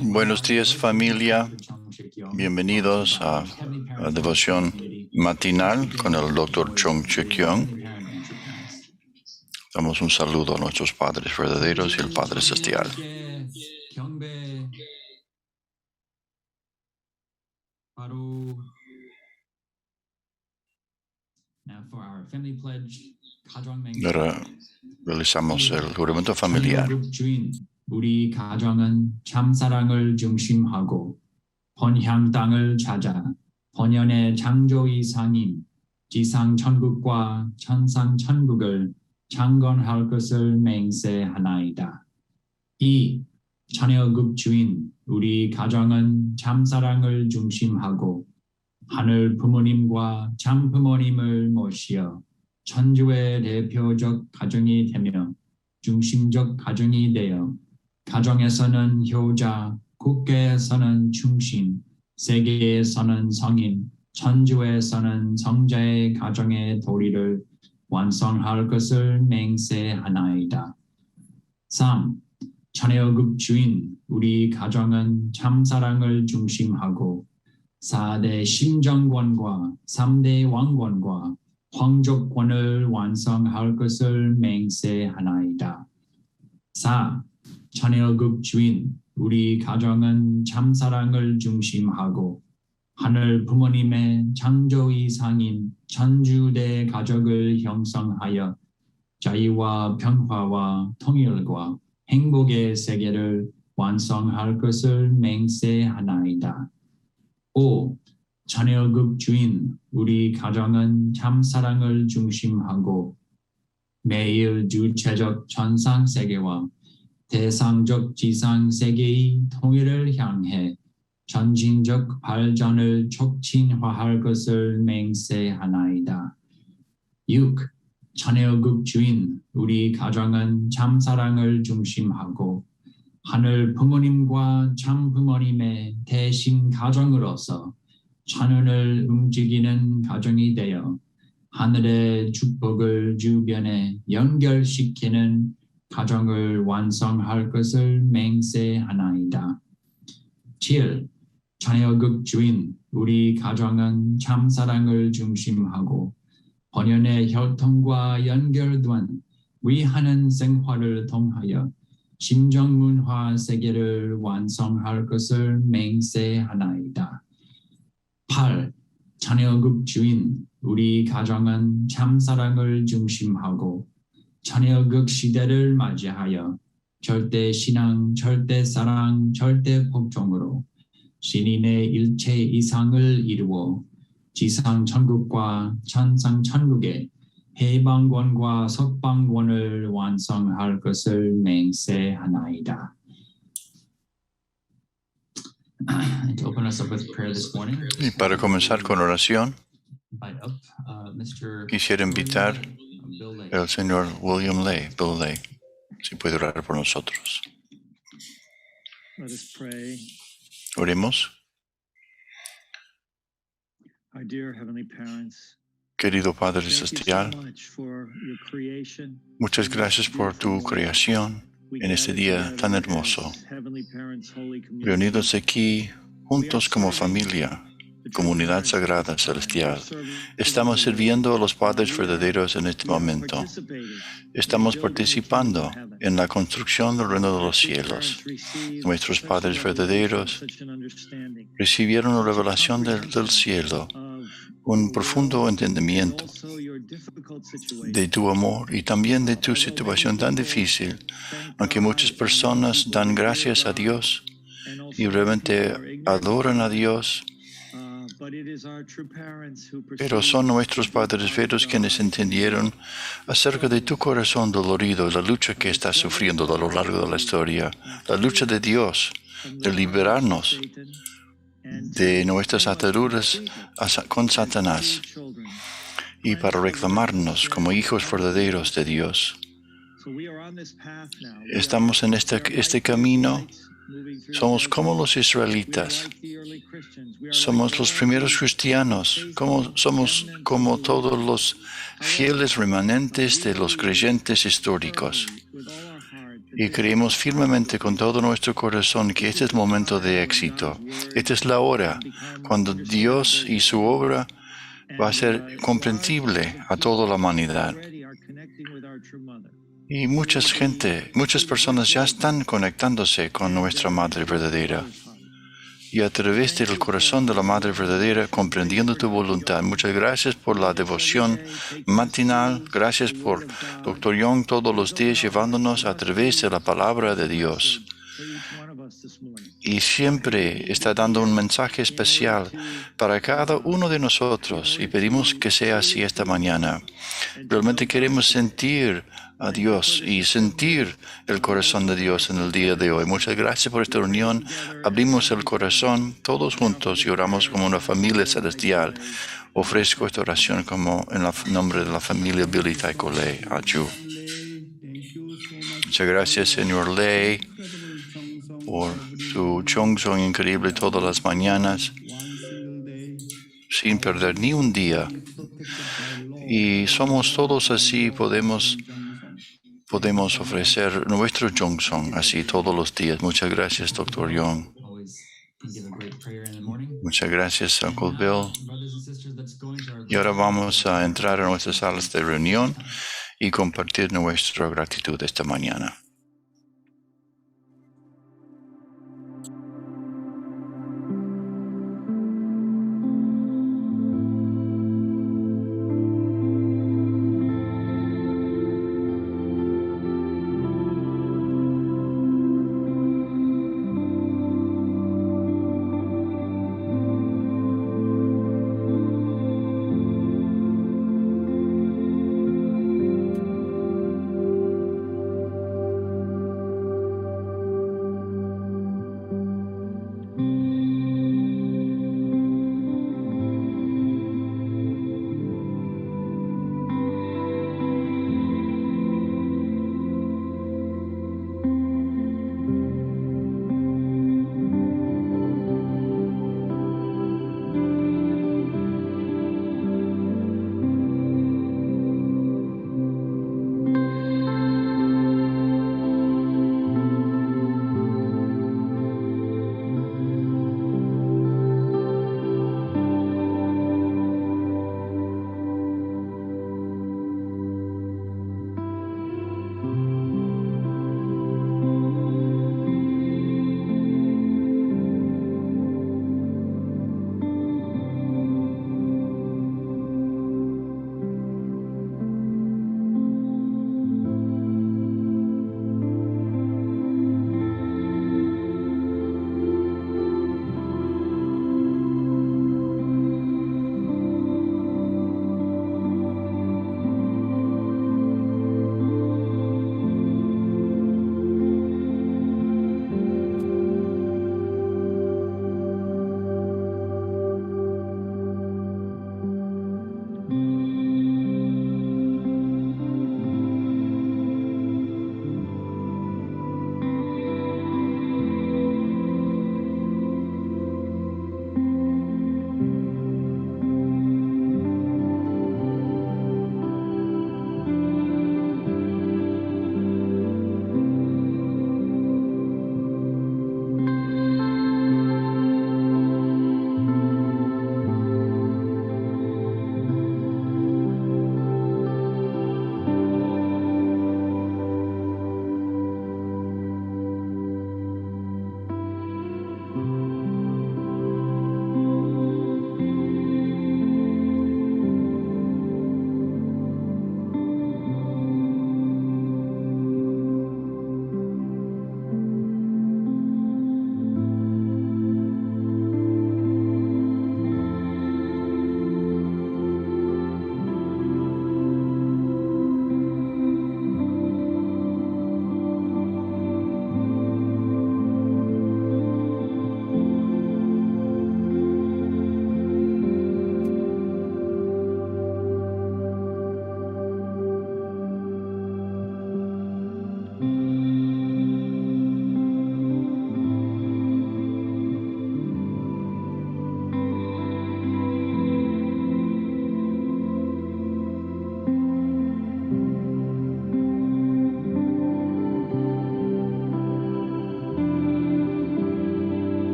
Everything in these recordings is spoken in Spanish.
Buenos días, familia. Bienvenidos a la devoción matinal con el Dr. Chung Chek Young. Damos un saludo a nuestros padres verdaderos y el Padre Celestial. Ahora realizamos el juramento familiar. 우리 가정은 참사랑을 중심하고 번향 땅을 찾아 번연의 창조이상인 지상 천국과 천상 천국을 창건할 것을 맹세하나이다. 이 자녀국 주인 우리 가정은 참사랑을 중심하고 하늘 부모님과 참 부모님을 모시어 천주의 대표적 가정이 되며 중심적 가정이 되어 가정에서는 효자, 국가에서는 충신, 세계에서는 성인, 천주에서는 성자의 가정의 도리를 완성할 것을 맹세하나이다. 3. 자녀국 주인 우리 가정은 참사랑을 중심하고 4대 심정권과 3대 왕권과 황족권을 완성할 것을 맹세하나이다. 4. 자녀국 주인 우리 가정은 참사랑을 중심하고 하늘 부모님의 창조이상인 천주대 가족을 형성하여 자유와 평화와 통일과 행복의 세계를 완성할 것을 맹세하나이다. 5. 자녀국 주인 우리 가정은 참사랑을 중심하고 매일 주체적 전상세계와 대상적 지상세계의 통일을 향해 전진적 발전을 촉진화할 것을 맹세하나이다. 6. 자녀국 주인 우리 가정은 참사랑을 중심하고 하늘 부모님과 참 부모님의 대신 가정으로서 자녀를 움직이는 가정이 되어 하늘의 축복을 주변에 연결시키는 가정을 완성할 것을 맹세하나이다. 7. 자녀국 주인 우리 가정은 참사랑을 중심하고 번연의 혈통과 연결된 위하는 생활을 통하여 심정문화 세계를 완성할 것을 맹세하나이다. 8. 자녀국 주인 우리 가정은 참사랑을 중심하고 자녀국 시대를 맞이하여 절대 신앙, 절대 사랑, 절대 복종으로 신인의 일체 이상을 이루어 지상 천국과 천상 천국의 해방권과 석방권을 완성할 것을 맹세하나이다. To open us up with prayer this morning, Y para comenzar con oración, quisiera invitar al señor William Lay, Bill Lay, si puede orar por nosotros. Let us pray. Oremos. Our dear Heavenly Parents, Querido Padre thank you so Celestial, much for your creation. muchas gracias por tu creación en este día tan hermoso. Heavenly Parents, Holy Community, Reunidos aquí juntos como familia, comunidad sagrada celestial, estamos sirviendo a los padres verdaderos en este momento. Estamos participando en la construcción del reino de los cielos. Nuestros padres verdaderos recibieron la revelación del cielo, un profundo entendimiento de tu amor y también de tu situación tan difícil, aunque muchas personas dan gracias a Dios y realmente adoran a Dios, pero son nuestros padres veros quienes entendieron acerca de tu corazón dolorido y la lucha que estás sufriendo a lo largo de la historia, la lucha de Dios de liberarnos de nuestras ataduras con Satanás y para reclamarnos como hijos verdaderos de Dios. Estamos en este camino. Somos como los israelitas. Somos los primeros cristianos. Somos como todos los fieles remanentes de los creyentes históricos. Y creemos firmemente con todo nuestro corazón que este es el momento de éxito. Esta es la hora cuando Dios y su obra va a ser comprensible a toda la humanidad. Y muchas personas ya están conectándose con nuestra Madre verdadera. Y a través del corazón de la Madre verdadera, comprendiendo tu voluntad. Muchas gracias por la devoción matinal. Gracias por Dr. Young todos los días llevándonos a través de la palabra de Dios. Y siempre está dando un mensaje especial para cada uno de nosotros. Y pedimos que sea así esta mañana. Realmente queremos sentir a Dios y sentir el corazón de Dios en el día de hoy. Muchas gracias por esta reunión. Abrimos el corazón todos juntos y oramos como una familia celestial. Ofrezco esta oración como en el nombre de la familia Billy Taikole. Achu. Muchas gracias, señor Ley, por su Chongsong increíble todas las mañanas, sin perder ni un día. Y somos todos así, podemos ofrecer nuestro Chongsong así todos los días. Muchas gracias, Dr. Young. Muchas gracias, Uncle Bill. Y ahora vamos a entrar a nuestras salas de reunión y compartir nuestra gratitud esta mañana.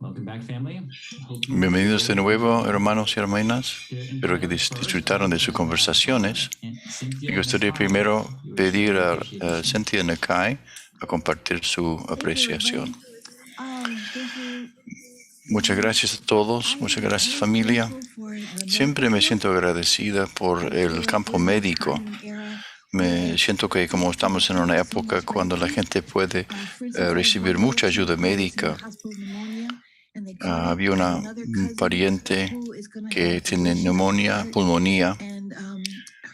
Welcome back, family. Bienvenidos de nuevo, hermanos y hermanas. Espero que disfrutaron de sus conversaciones. Me gustaría primero pedir a Cynthia Nakai a compartir su apreciación. Muchas gracias a todos, muchas gracias familia. Siempre me siento agradecida por el campo médico. Me siento que como estamos en una época cuando la gente puede recibir mucha ayuda médica. Había un pariente que tiene neumonía, pulmonía,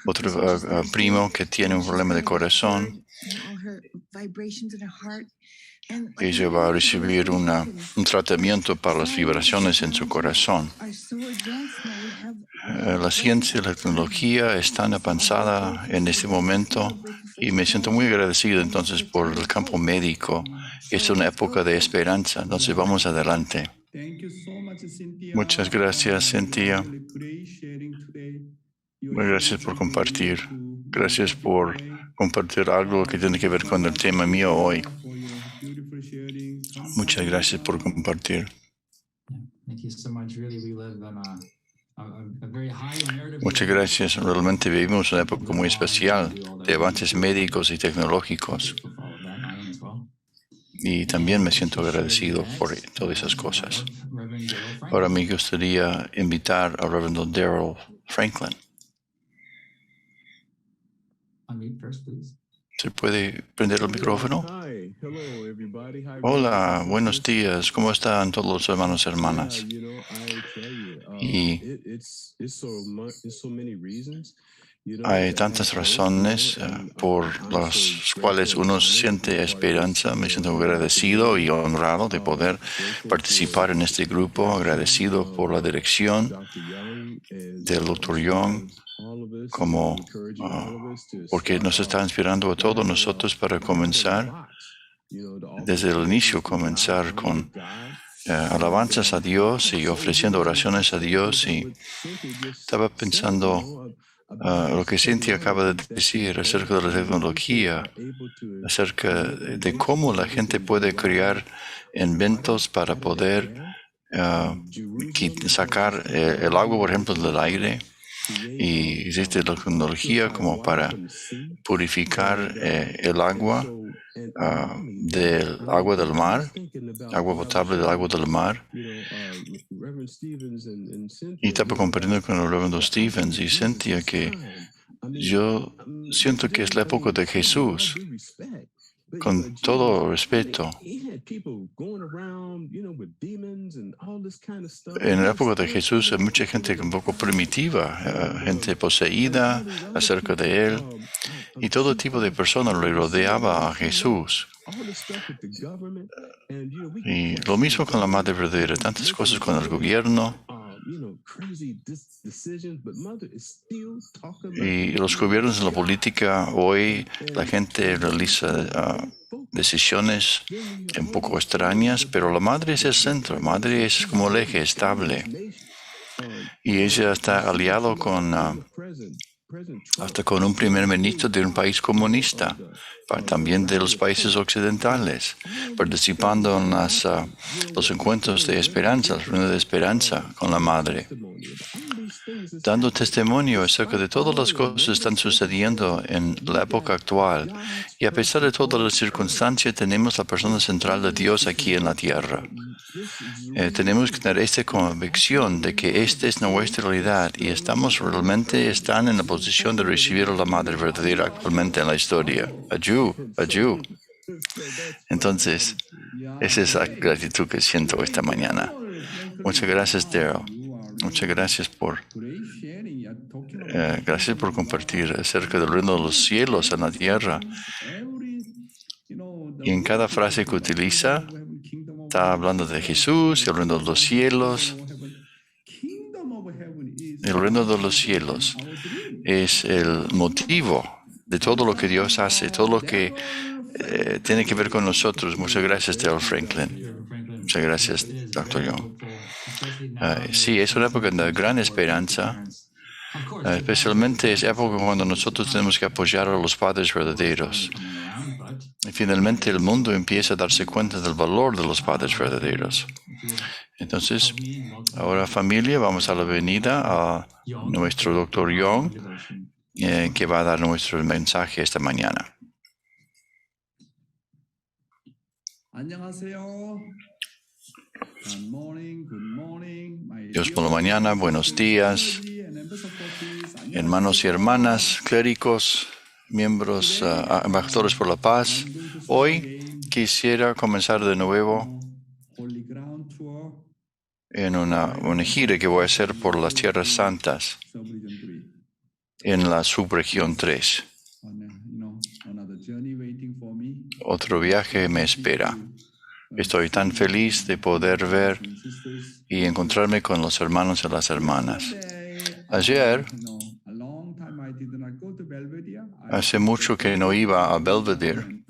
otro primo que tiene un problema de corazón. Ella va a recibir un tratamiento para las vibraciones en su corazón. La ciencia y la tecnología están avanzada en este momento y me siento muy agradecido entonces por el campo médico. Es una época de esperanza, entonces vamos adelante. Muchas gracias, Cynthia. Gracias por compartir. Gracias por compartir algo que tiene que ver con el tema mío hoy. Muchas gracias por compartir. Muchas gracias. Realmente vivimos una época muy especial de avances médicos y tecnológicos. Y también me siento agradecido por todas esas cosas. Ahora me gustaría invitar al Reverendo Daryl Franklin. ¿Se puede prender el micrófono? Hola, buenos días. ¿Cómo están todos los hermanos y hermanas? Y hay tantas razones por las cuales uno siente esperanza. Me siento agradecido y honrado de poder participar en este grupo, agradecido por la dirección del Dr. Young, porque nos está inspirando a todos nosotros para comenzar, desde el inicio, comenzar con alabanzas a Dios y ofreciendo oraciones a Dios. Y estaba pensando lo que Cynthia acaba de decir acerca de la tecnología, acerca de cómo la gente puede crear inventos para poder sacar el agua, por ejemplo, del aire. Y existe la tecnología como para purificar el agua del mar, agua potable del agua del mar. Y estaba compartiendo con el Reverendo Stevens y Cynthia que yo siento que es la época de Jesús, con todo respeto. En la época de Jesús hay mucha gente un poco primitiva, gente poseída acerca de él, y todo tipo de personas le rodeaba a Jesús. Y lo mismo con la Madre Verdadera, tantas cosas con el gobierno. Y los gobiernos en la política, hoy la gente realiza decisiones un poco extrañas, pero la Madre es el centro, la Madre es como el eje estable. Y ella está aliado hasta con un primer ministro de un país comunista, también de los países occidentales, participando en los encuentros de esperanza, las reuniones de esperanza con la Madre, dando testimonio acerca de todas las cosas que están sucediendo en la época actual. Y a pesar de todas las circunstancias, tenemos la persona central de Dios aquí en la tierra. Tenemos que tener esta convicción de que esta es nuestra realidad y están en la posición de recibir a la Madre Verdadera actualmente en la historia. Ayú. Entonces, esa es la gratitud que siento esta mañana. Muchas gracias, Daryl. Muchas gracias por compartir acerca del reino de los cielos en la tierra. Y en cada frase que utiliza, está hablando de Jesús y el reino de los cielos. El reino de los cielos es el motivo de todo lo que Dios hace, todo lo que tiene que ver con nosotros. Muchas gracias, Daryl Franklin. Muchas gracias, Dr. Young. Sí, es una época de gran esperanza. Especialmente es época cuando nosotros tenemos que apoyar a los padres verdaderos. Y finalmente el mundo empieza a darse cuenta del valor de los padres verdaderos. Entonces, ahora familia, vamos a la venida a nuestro Dr. Young, que va a dar nuestro mensaje esta mañana. Dios por la mañana, buenos días, hermanos y hermanas, clérigos, miembros, embajadores por la paz. Hoy quisiera comenzar de nuevo en una gira que voy a hacer por las Tierras Santas en la subregión 3. Otro viaje me espera. Estoy tan feliz de poder ver y encontrarme con los hermanos y las hermanas. Ayer, hace mucho que no iba a Belvedere,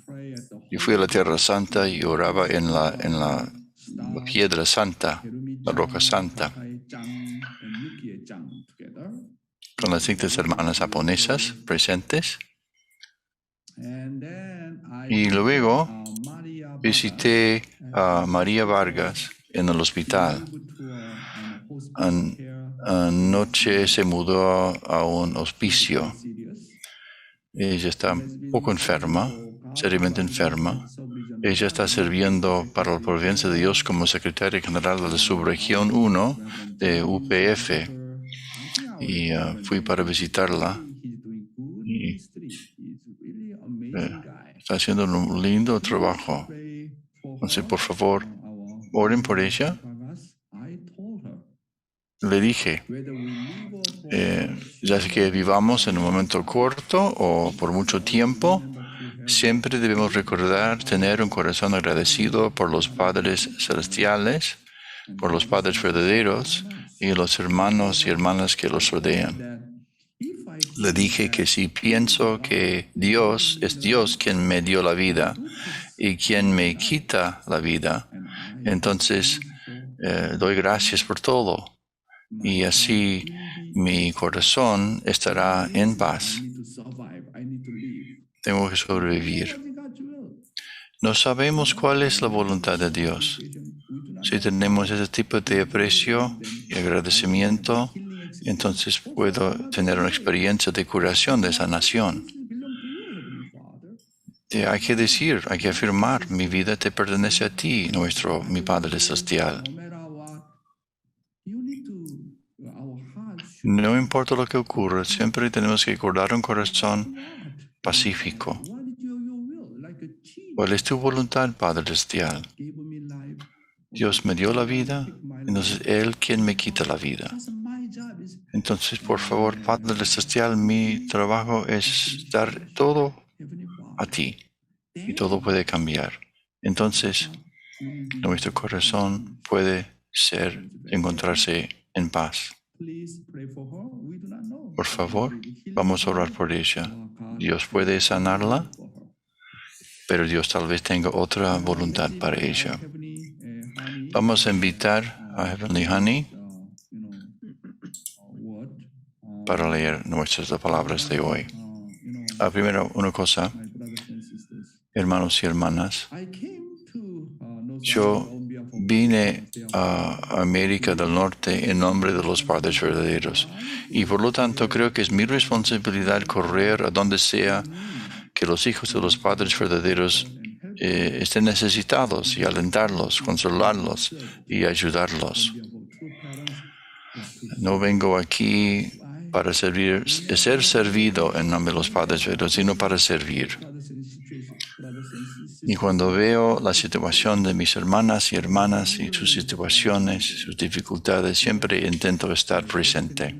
y fui a la Tierra Santa y oraba en la piedra santa, la roca santa, con las 5 hermanas japonesas presentes. Y luego visité a María Vargas en el hospital. Anoche se mudó a un hospicio. Ella está un poco enferma, seriamente enferma. Ella está sirviendo para la providencia de Dios como secretaria general de la subregión 1 de UPF. Y fui para visitarla. Y está haciendo un lindo trabajo. Entonces, por favor, oren por ella. Le dije, ya sea que vivamos en un momento corto o por mucho tiempo, siempre debemos recordar tener un corazón agradecido por los padres celestiales, por los padres verdaderos y los hermanos y hermanas que los rodean. Le dije que si pienso que Dios es Dios quien me dio la vida y quien me quita la vida, entonces doy gracias por todo. Y así mi corazón estará en paz. Tengo que sobrevivir. No sabemos cuál es la voluntad de Dios. Si tenemos ese tipo de aprecio y agradecimiento, entonces puedo tener una experiencia de curación, de sanación. Hay que decir, hay que afirmar, mi vida te pertenece a ti, mi Padre Celestial. No importa lo que ocurra, siempre tenemos que guardar un corazón pacífico. ¿Cuál es tu voluntad, Padre Celestial? Dios me dio la vida, entonces Él quien me quita la vida. Entonces, por favor, Padre Celestial, mi trabajo es dar todo a ti y todo puede cambiar. Entonces, nuestro corazón puede encontrarse en paz. Por favor, vamos a orar por ella. Dios puede sanarla, pero Dios tal vez tenga otra voluntad para ella. Vamos a invitar a Heavenly Honey para leer nuestras palabras de hoy. Primero, una cosa, hermanos y hermanas, yo vine a América del Norte en nombre de los padres verdaderos y por lo tanto creo que es mi responsabilidad correr a donde sea que los hijos de los padres verdaderos estén necesitados y alentarlos, consolarlos y ayudarlos. No vengo aquí para ser servido en nombre de los padres verdaderos, sino para servir. Y cuando veo la situación de mis hermanas y hermanas y sus situaciones, sus dificultades, siempre intento estar presente.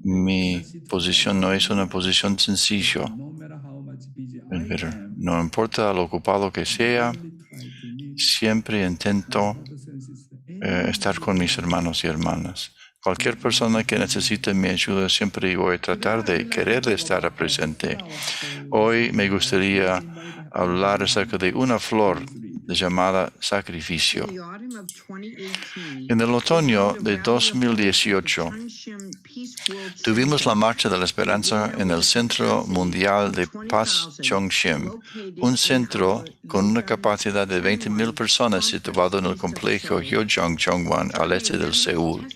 Mi posición no es una posición sencilla. Pero no importa lo ocupado que sea, siempre intento estar con mis hermanos y hermanas. Cualquier persona que necesite mi ayuda, siempre voy a tratar de querer estar presente. Hoy me gustaría hablar acerca de una flor llamada sacrificio. En el otoño de 2018, tuvimos la Marcha de la Esperanza en el Centro Mundial de Paz Chongshim, un centro con una capacidad de 20,000 personas situado en el complejo Hyeojong-Jongwan al este de Seúl.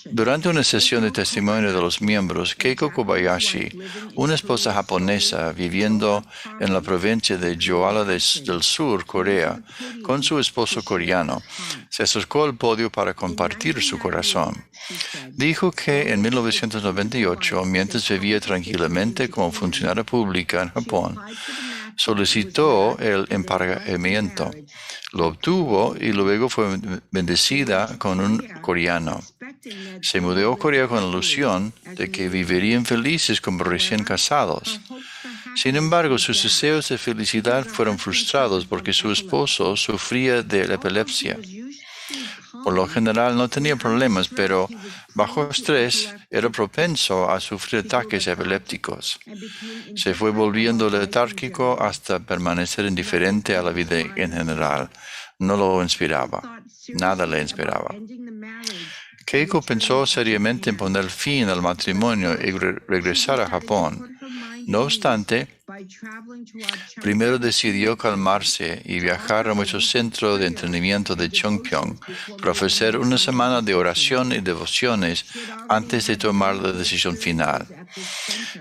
Durante una sesión de testimonio de los miembros, Keiko Kobayashi, una esposa japonesa viviendo en la provincia de Jeolla del Sur, Corea, con su esposo coreano, se acercó al podio para compartir su corazón. Dijo que en 1998, mientras vivía tranquilamente como funcionaria pública en Japón, solicitó el emparejamiento. Lo obtuvo y luego fue bendecida con un coreano. Se mudó a Corea con la ilusión de que vivirían felices como recién casados. Sin embargo, sus deseos de felicidad fueron frustrados porque su esposo sufría de epilepsia. Por lo general no tenía problemas, pero bajo estrés era propenso a sufrir ataques epilépticos. Se fue volviendo letárgico hasta permanecer indiferente a la vida en general. No lo inspiraba. Nada le inspiraba. Keiko pensó seriamente en poner fin al matrimonio y regresar a Japón. No obstante, primero decidió calmarse y viajar a nuestro centro de entrenamiento de Chongpyeong para ofrecer una semana de oración y devociones antes de tomar la decisión final.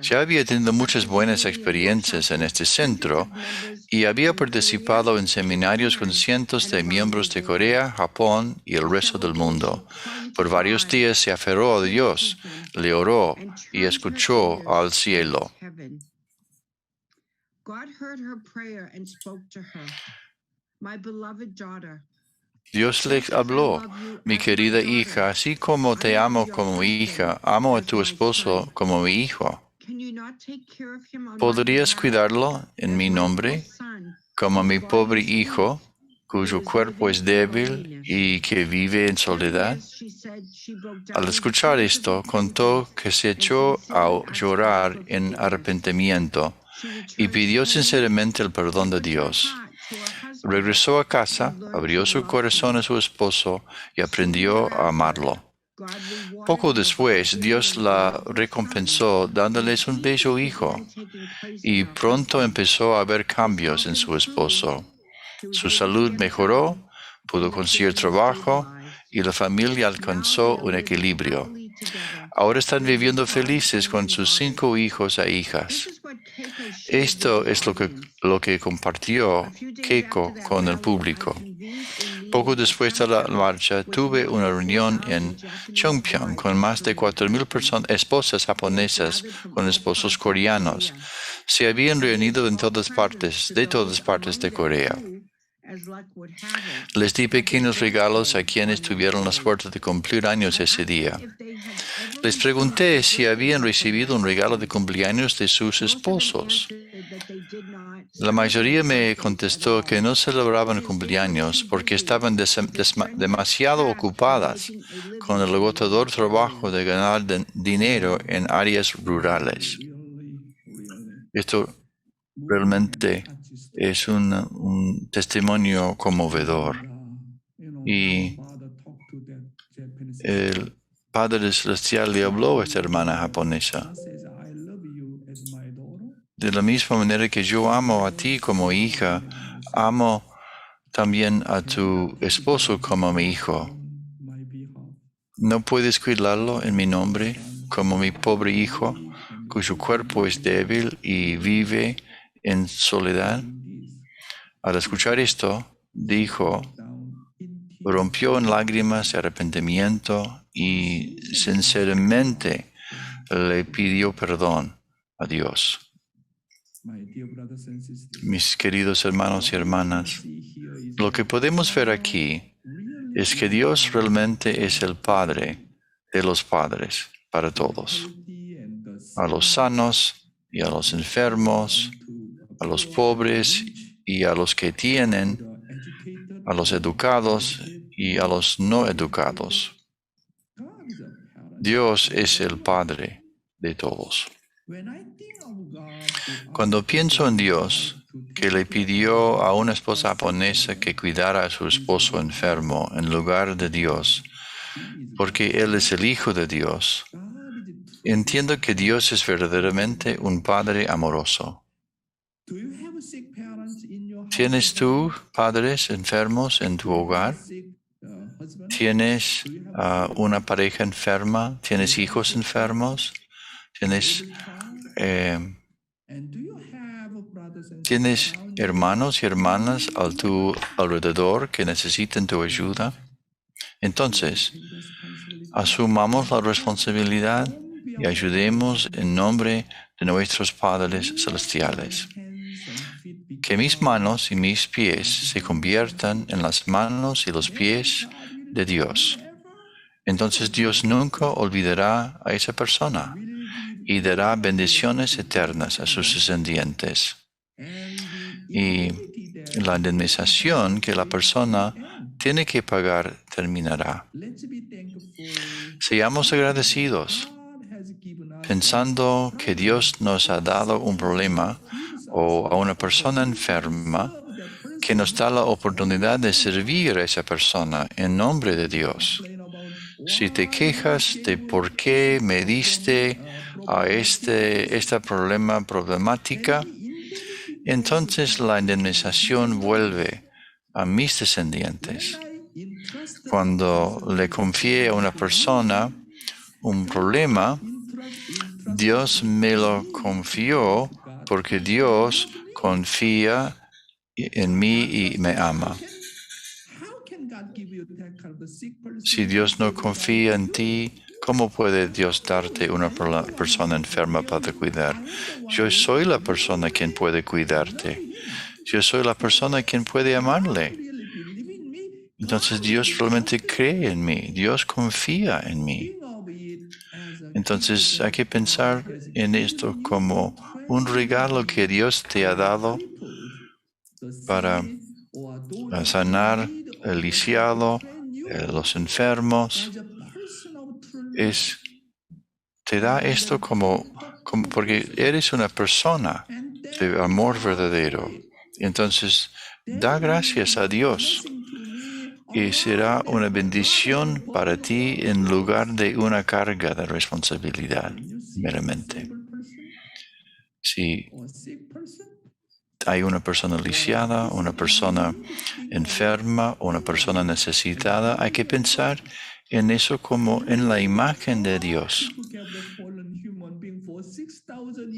Ya había tenido muchas buenas experiencias en este centro y había participado en seminarios con cientos de miembros de Corea, Japón y el resto del mundo. Por varios días se aferró a Dios, le oró y escuchó al cielo. Dios le habló: mi querida hija, así como te amo como hija, amo a tu esposo como mi hijo. ¿Podrías cuidarlo en mi nombre, como mi pobre hijo, cuyo cuerpo es débil y que vive en soledad? Al escuchar esto, contó que se echó a llorar en arrepentimiento y pidió sinceramente el perdón de Dios. Regresó a casa, abrió su corazón a su esposo y aprendió a amarlo. Poco después, Dios la recompensó dándoles un bello hijo, y pronto empezó a haber cambios en su esposo. Su salud mejoró, pudo conseguir trabajo y la familia alcanzó un equilibrio. Ahora están viviendo felices con sus 5 hijos e hijas. Esto es lo que compartió Keiko con el público. Poco después de la marcha, tuve una reunión en Chongpyeong con más de 4,000 esposas japonesas con esposos coreanos. Se habían reunido de todas partes de Corea. Les di pequeños regalos a quienes tuvieron la suerte de cumplir años ese día. Les pregunté si habían recibido un regalo de cumpleaños de sus esposos. La mayoría me contestó que no celebraban cumpleaños porque estaban demasiado ocupadas con el agotador trabajo de ganar dinero en áreas rurales. Esto realmente es un testimonio conmovedor. Y el Padre Celestial le habló a esta hermana japonesa: de la misma manera que yo amo a ti como hija, amo también a tu esposo como mi hijo. ¿No puedes cuidarlo en mi nombre como mi pobre hijo, cuyo cuerpo es débil y vive en soledad? Al escuchar esto, rompió en lágrimas de arrepentimiento y sinceramente le pidió perdón a Dios. Mis queridos hermanos y hermanas, lo que podemos ver aquí es que Dios realmente es el Padre de los padres para todos, a los sanos y a los enfermos, a los pobres y a los que tienen, a los educados y a los no educados. Dios es el Padre de todos. Cuando pienso en Dios, que le pidió a una esposa japonesa que cuidara a su esposo enfermo en lugar de Dios, porque Él es el Hijo de Dios. Entiendo que Dios es verdaderamente un Padre amoroso. ¿Tienes tú padres enfermos en tu hogar? ¿Tienes una pareja enferma? ¿Tienes hijos enfermos? ¿Tienes hermanos y hermanas a tu alrededor que necesiten tu ayuda? Entonces, asumamos la responsabilidad y ayudemos en nombre de nuestros padres celestiales. Que mis manos y mis pies se conviertan en las manos y los pies de Dios. Entonces Dios nunca olvidará a esa persona y dará bendiciones eternas a sus descendientes. Y la indemnización que la persona tiene que pagar terminará. Seamos agradecidos, pensando que Dios nos ha dado un problema o a una persona enferma que nos da la oportunidad de servir a esa persona en nombre de Dios. Si te quejas de por qué me diste a esta problemática, entonces la indemnización vuelve a mis descendientes. Cuando le confié a una persona un problema, Dios me lo confió porque Dios confía en mí y me ama. Si Dios no confía en ti, ¿cómo puede Dios darte una persona enferma para cuidar? Yo soy la persona quien puede cuidarte. Yo soy la persona quien puede amarle. Entonces Dios realmente cree en mí. Dios confía en mí. Entonces hay que pensar en esto como un regalo que Dios te ha dado para sanar el lisiado, los enfermos. Te da esto como porque eres una persona de amor verdadero. Entonces, da gracias a Dios y será una bendición para ti en lugar de una carga de responsabilidad, meramente. Si hay una persona lisiada, una persona enferma, una persona necesitada, hay que pensar en eso como en la imagen de Dios.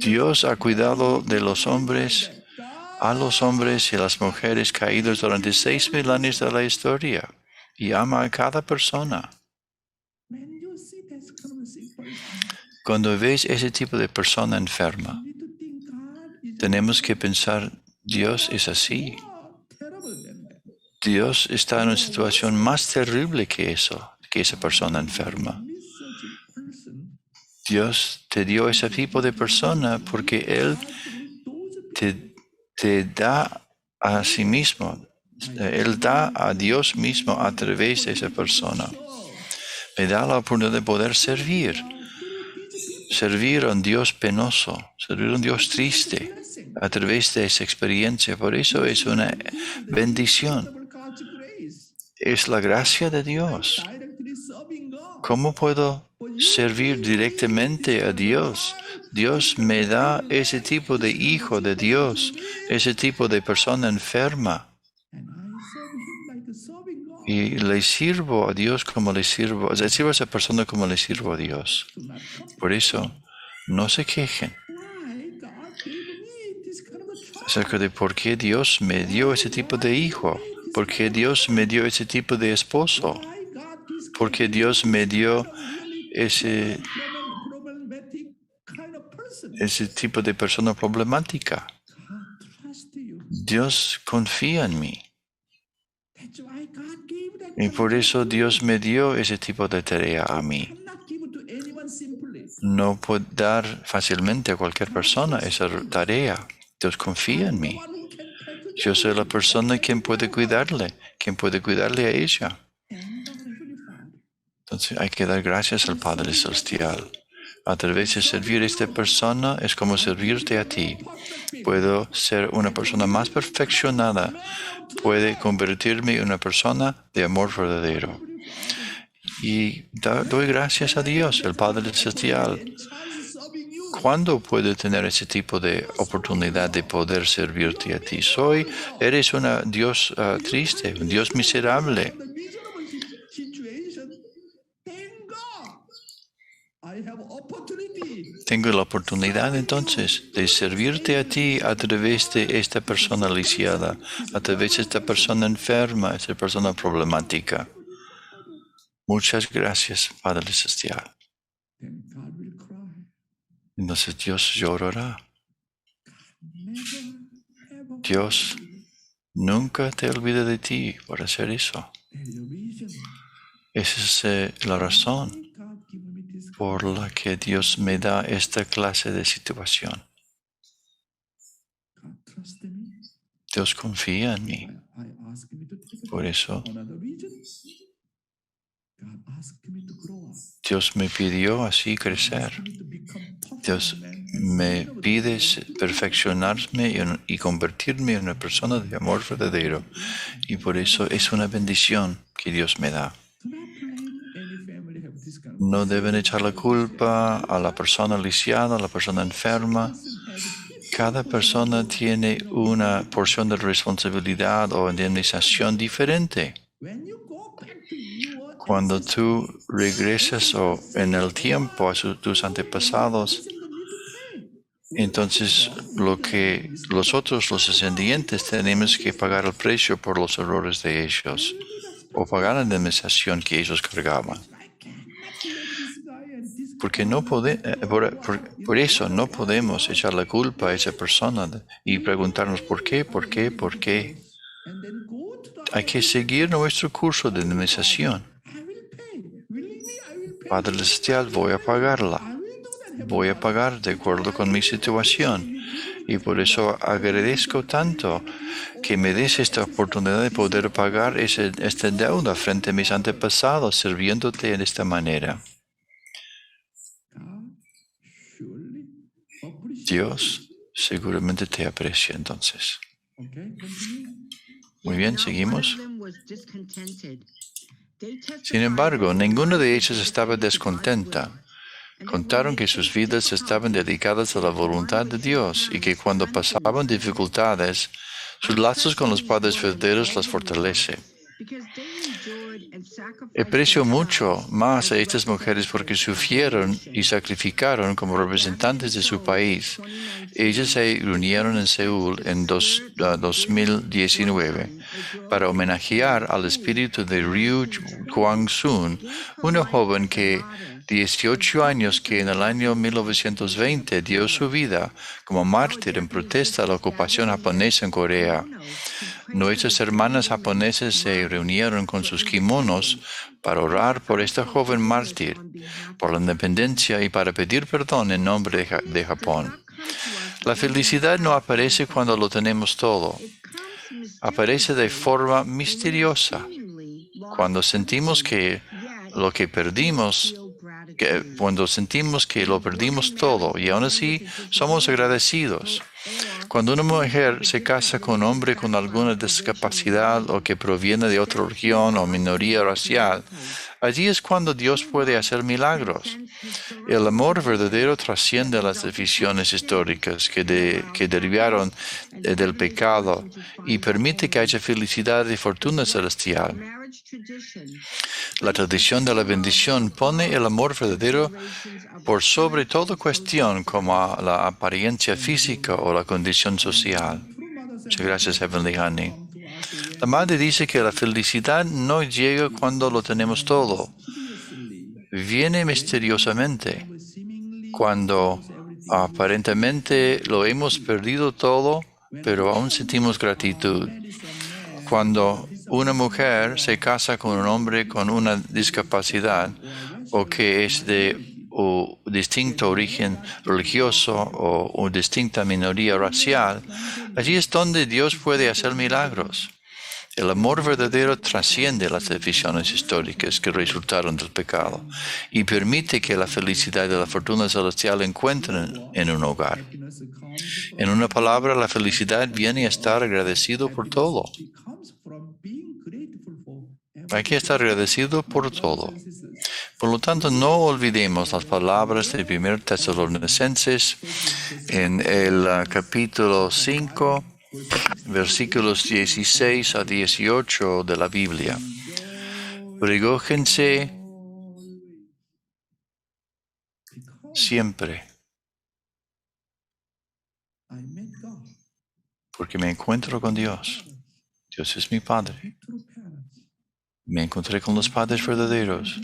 Dios ha cuidado de los hombres, a los hombres y a las mujeres caídos durante 6,000 años de la historia y ama a cada persona. Cuando ves ese tipo de persona enferma, tenemos que pensar, Dios es así. Dios está en una situación más terrible que eso, que esa persona enferma. Dios te dio ese tipo de persona porque Él te da a sí mismo. Él da a Dios mismo a través de esa persona. Me da la oportunidad de poder servir a un Dios penoso, servir a un Dios triste a través de esa experiencia. Por eso es una bendición. Es la gracia de Dios. ¿Cómo puedo servir directamente a Dios? Dios me da ese tipo de hijo de Dios, ese tipo de persona enferma. Y le sirvo a Dios como le sirvo a esa persona como le sirvo a Dios. Por eso, no se quejen acerca de por qué Dios me dio ese tipo de hijo, por qué Dios me dio ese tipo de esposo, por qué Dios me dio ese tipo de persona problemática. Dios confía en mí. Y por eso Dios me dio ese tipo de tarea a mí. No puedo dar fácilmente a cualquier persona esa tarea. Dios confía en mí. Yo soy la persona quien puede cuidarle a ella. Entonces hay que dar gracias al Padre Celestial A través de servir a esta persona es como servirte a ti. Puedo ser una persona más perfeccionada. Puede convertirme en una persona de amor verdadero. Y doy gracias a Dios, el Padre Celestial. ¿Cuándo puedo tener ese tipo de oportunidad de poder servirte a ti? Eres un Dios triste, un Dios miserable. Tengo la oportunidad entonces de servirte a ti a través de esta persona lisiada, a través de esta persona enferma, esta persona problemática. Muchas gracias, Padre Celestial. Entonces Dios llorará. Dios nunca te olvida de ti por hacer eso. Esa es la razón por la que Dios me da esta clase de situación. Dios confía en mí. Por eso Dios me pidió así crecer. Dios me pide perfeccionarme y convertirme en una persona de amor verdadero. Y por eso es una bendición que Dios me da. No deben echar la culpa a la persona lisiada, a la persona enferma. Cada persona tiene una porción de responsabilidad o indemnización diferente. Cuando tú regresas en el tiempo a tus antepasados, entonces los descendientes, tenemos que pagar el precio por los errores de ellos o pagar la indemnización que ellos cargaban. Porque por eso no podemos echar la culpa a esa persona y preguntarnos ¿por qué? Hay que seguir nuestro curso de indemnización. Padre Celestial, voy a pagarla. Voy a pagar de acuerdo con mi situación. Y por eso agradezco tanto que me des esta oportunidad de poder pagar esta deuda frente a mis antepasados, sirviéndote en esta manera. Dios seguramente te aprecia entonces. Muy bien, seguimos. Sin embargo, ninguna de ellas estaba descontenta. Contaron que sus vidas estaban dedicadas a la voluntad de Dios y que cuando pasaban dificultades, sus lazos con los padres verdaderos las fortalece. Aprecio mucho más a estas mujeres porque sufrieron y sacrificaron como representantes de su país. Ellas se reunieron en Seúl en 2019 para homenajear al espíritu de Ryu Kwang-sun, una joven que 18 años que en el año 1920 dio su vida como mártir en protesta a la ocupación japonesa en Corea. Nuestras hermanas japonesas se reunieron con sus kimonos para orar por esta joven mártir, por la independencia y para pedir perdón en nombre de Japón. La felicidad no aparece cuando lo tenemos todo. Aparece de forma misteriosa. Cuando sentimos que lo perdimos todo y aún así somos agradecidos. Cuando una mujer se casa con un hombre con alguna discapacidad o que proviene de otra región o minoría racial, allí es cuando Dios puede hacer milagros. El amor verdadero trasciende las divisiones históricas que derivaron del pecado y permite que haya felicidad y fortuna celestial. La tradición de la bendición pone el amor verdadero por sobre toda cuestión como la apariencia física o la condición social. Muchas gracias, Heavenly Honey. La Madre dice que la felicidad no llega cuando lo tenemos todo. Viene misteriosamente. Cuando aparentemente lo hemos perdido todo, pero aún sentimos gratitud. Cuando una mujer se casa con un hombre con una discapacidad o que es de distinto origen religioso o distinta minoría racial, allí es donde Dios puede hacer milagros. El amor verdadero trasciende las divisiones históricas que resultaron del pecado y permite que la felicidad y la fortuna celestial encuentren en un hogar. En una palabra, la felicidad viene a estar agradecido por todo. Hay que estar agradecido por todo. Por lo tanto, no olvidemos las palabras de 1 Tesalonicenses en el capítulo 5, versículos 16 a 18 de la Biblia. Regójense siempre, porque me encuentro con Dios. Dios es mi Padre. Me encontré con los padres verdaderos.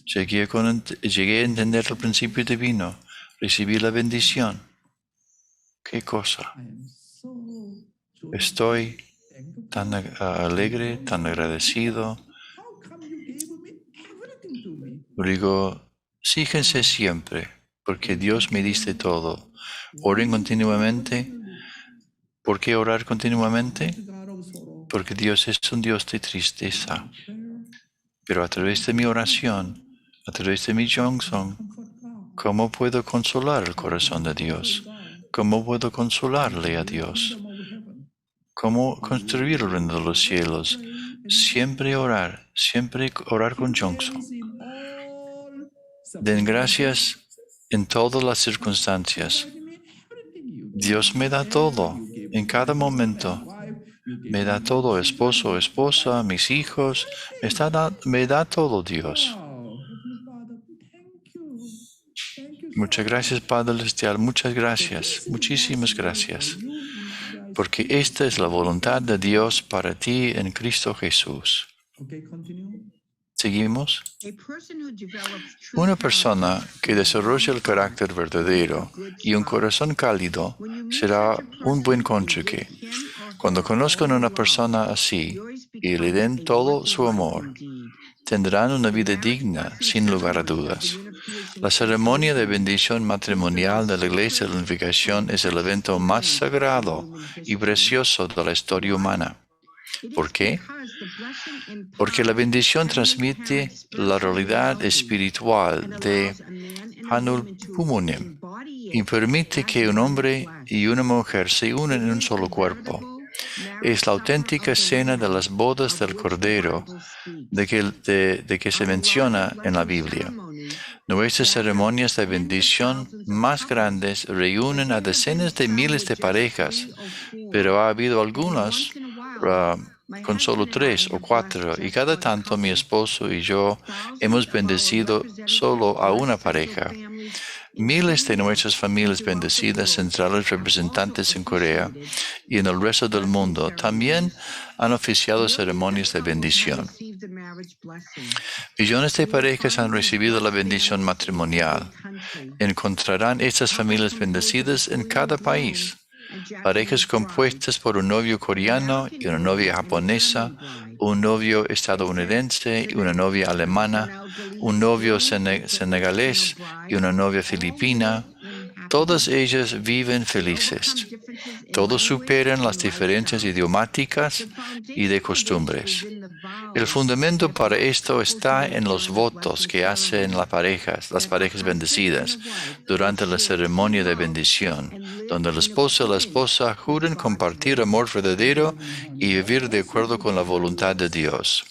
Llegué a entender el principio divino. Recibí la bendición. ¿Qué cosa? Estoy tan alegre, tan agradecido. Regocíjense siempre, porque Dios me diste todo. Oren continuamente. ¿Por qué orar continuamente? Porque Dios es un Dios de tristeza. Pero a través de mi oración, a través de mi Johnson, ¿cómo puedo consolar el corazón de Dios? ¿Cómo puedo consolarle a Dios? ¿Cómo construir el reino de los cielos? Siempre orar con Johnson. Den gracias en todas las circunstancias. Dios me da todo, en cada momento. Me da todo, esposo, esposa, mis hijos. Me da todo, Dios. Muchas gracias, Padre Celestial. Muchas gracias. Muchísimas gracias. Porque esta es la voluntad de Dios para ti en Cristo Jesús. ¿Seguimos? Una persona que desarrolla el carácter verdadero y un corazón cálido será un buen cónyuge. Cuando conozcan a una persona así y le den todo su amor, tendrán una vida digna, sin lugar a dudas. La ceremonia de bendición matrimonial de la Iglesia de la Unificación es el evento más sagrado y precioso de la historia humana. ¿Por qué? Porque la bendición transmite la realidad espiritual de Hanul Pumunim y permite que un hombre y una mujer se unan en un solo cuerpo. Es la auténtica escena de las bodas del Cordero de que se menciona en la Biblia. Nuestras ceremonias de bendición más grandes reúnen a decenas de miles de parejas, pero ha habido algunas con solo 3 o 4, y cada tanto mi esposo y yo hemos bendecido solo a una pareja. Miles de nuestras familias bendecidas, centrales representantes en Corea y en el resto del mundo, también han oficiado ceremonias de bendición. Millones de parejas han recibido la bendición matrimonial. Encontrarán estas familias bendecidas en cada país. Parejas compuestas por un novio coreano y una novia japonesa, un novio estadounidense y una novia alemana, un novio senegalés y una novia filipina. Todas ellas viven felices. Todos superan las diferencias idiomáticas y de costumbres. El fundamento para esto está en los votos que hacen las parejas bendecidas, durante la ceremonia de bendición, donde el esposo y la esposa juran compartir amor verdadero y vivir de acuerdo con la voluntad de Dios.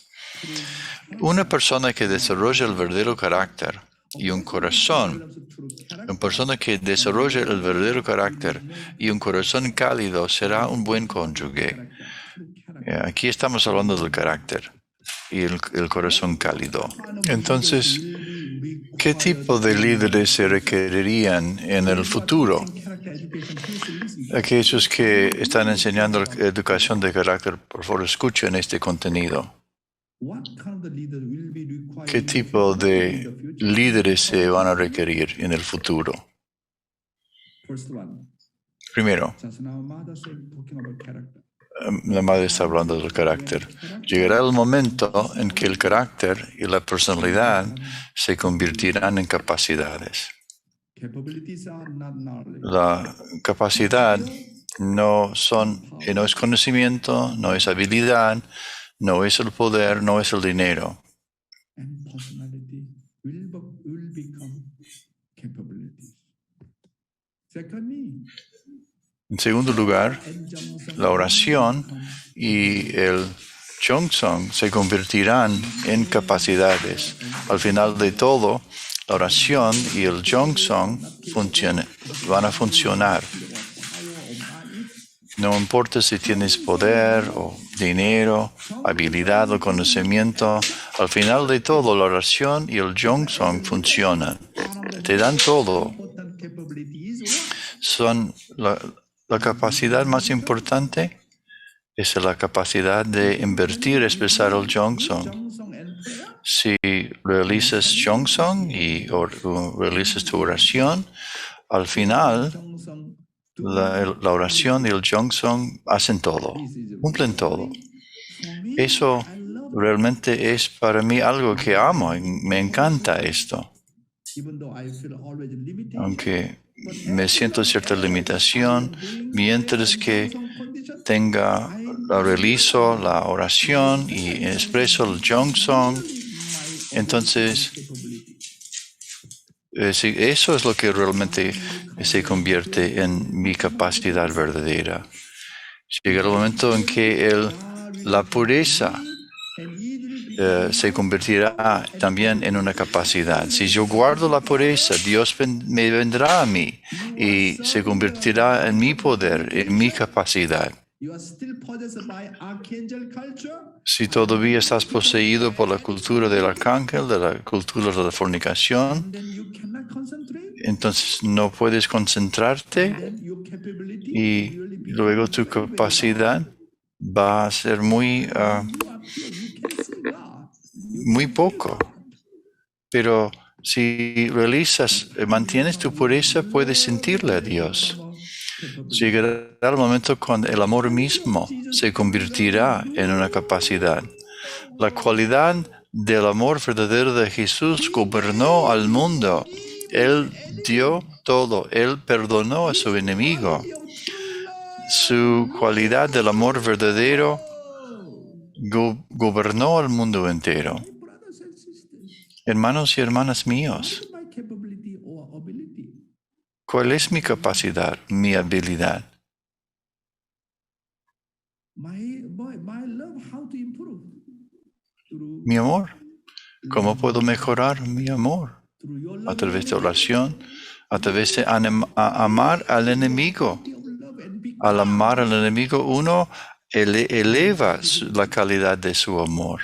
Una persona que desarrolla el verdadero carácter y un corazón cálido será un buen cónyuge. Aquí estamos hablando del carácter y el corazón cálido. Entonces, ¿qué tipo de líderes se requerirían en el futuro? Aquellos que están enseñando educación de carácter, por favor, escuchen este contenido. ¿Qué tipo de líderes se van a requerir en el futuro? Primero, la madre está hablando del carácter. Llegará el momento en que el carácter y la personalidad se convertirán en capacidades. La capacidad no es conocimiento, no es habilidad, no es el poder, no es el dinero. And personality will become capabilities. Secondly, En segundo lugar, and Jongsung la oración y el Jongsung se convertirán en capacidades. Al final de todo, la oración y el Jongsung van a funcionar. No importa si tienes poder o dinero, habilidad o conocimiento, al final de todo, la oración y el Jongsung funcionan. Te dan todo. Son la capacidad más importante es la capacidad de invertir, expresar el Jongsung. Si realizas Jongsung y realizas tu oración, al final la oración y el Jongsung hacen todo, cumplen todo. Eso realmente es para mí algo que amo y me encanta esto. Aunque me siento cierta limitación, mientras que realizo la oración y expreso el Jongsung, entonces eso es lo que realmente se convierte en mi capacidad verdadera. Llega el momento en que la pureza se convertirá también en una capacidad. Si yo guardo la pureza, Dios me vendrá a mí y se convertirá en mi poder, en mi capacidad. Si todavía estás poseído por la cultura del arcángel, de la cultura de la fornicación, entonces no puedes concentrarte y luego tu capacidad va a ser muy poco. Pero si mantienes tu pureza, puedes sentirle a Dios. Llegará el momento cuando el amor mismo se convertirá en una capacidad. La cualidad del amor verdadero de Jesús gobernó al mundo. Él dio todo. Él perdonó a su enemigo. Su cualidad del amor verdadero gobernó al mundo entero. Hermanos y hermanas míos, ¿cuál es mi capacidad, mi habilidad? Mi amor. ¿Cómo puedo mejorar mi amor? A través de oración, a través de amar al enemigo. Al amar al enemigo, uno eleva la calidad de su amor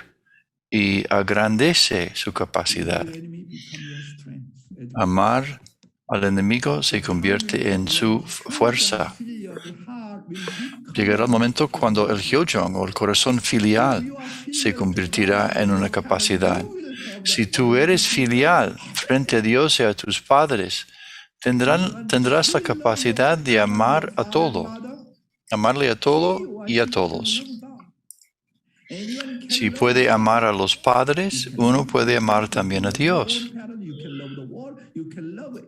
y agrandece su capacidad. Amar al enemigo se convierte en su fuerza. Llegará el momento cuando el Hyojong o el corazón filial se convertirá en una capacidad. Si tú eres filial frente a Dios y a tus padres, tendrás la capacidad de amar a todo, amarle a todo y a todos. Si puede amar a los padres, uno puede amar también a Dios.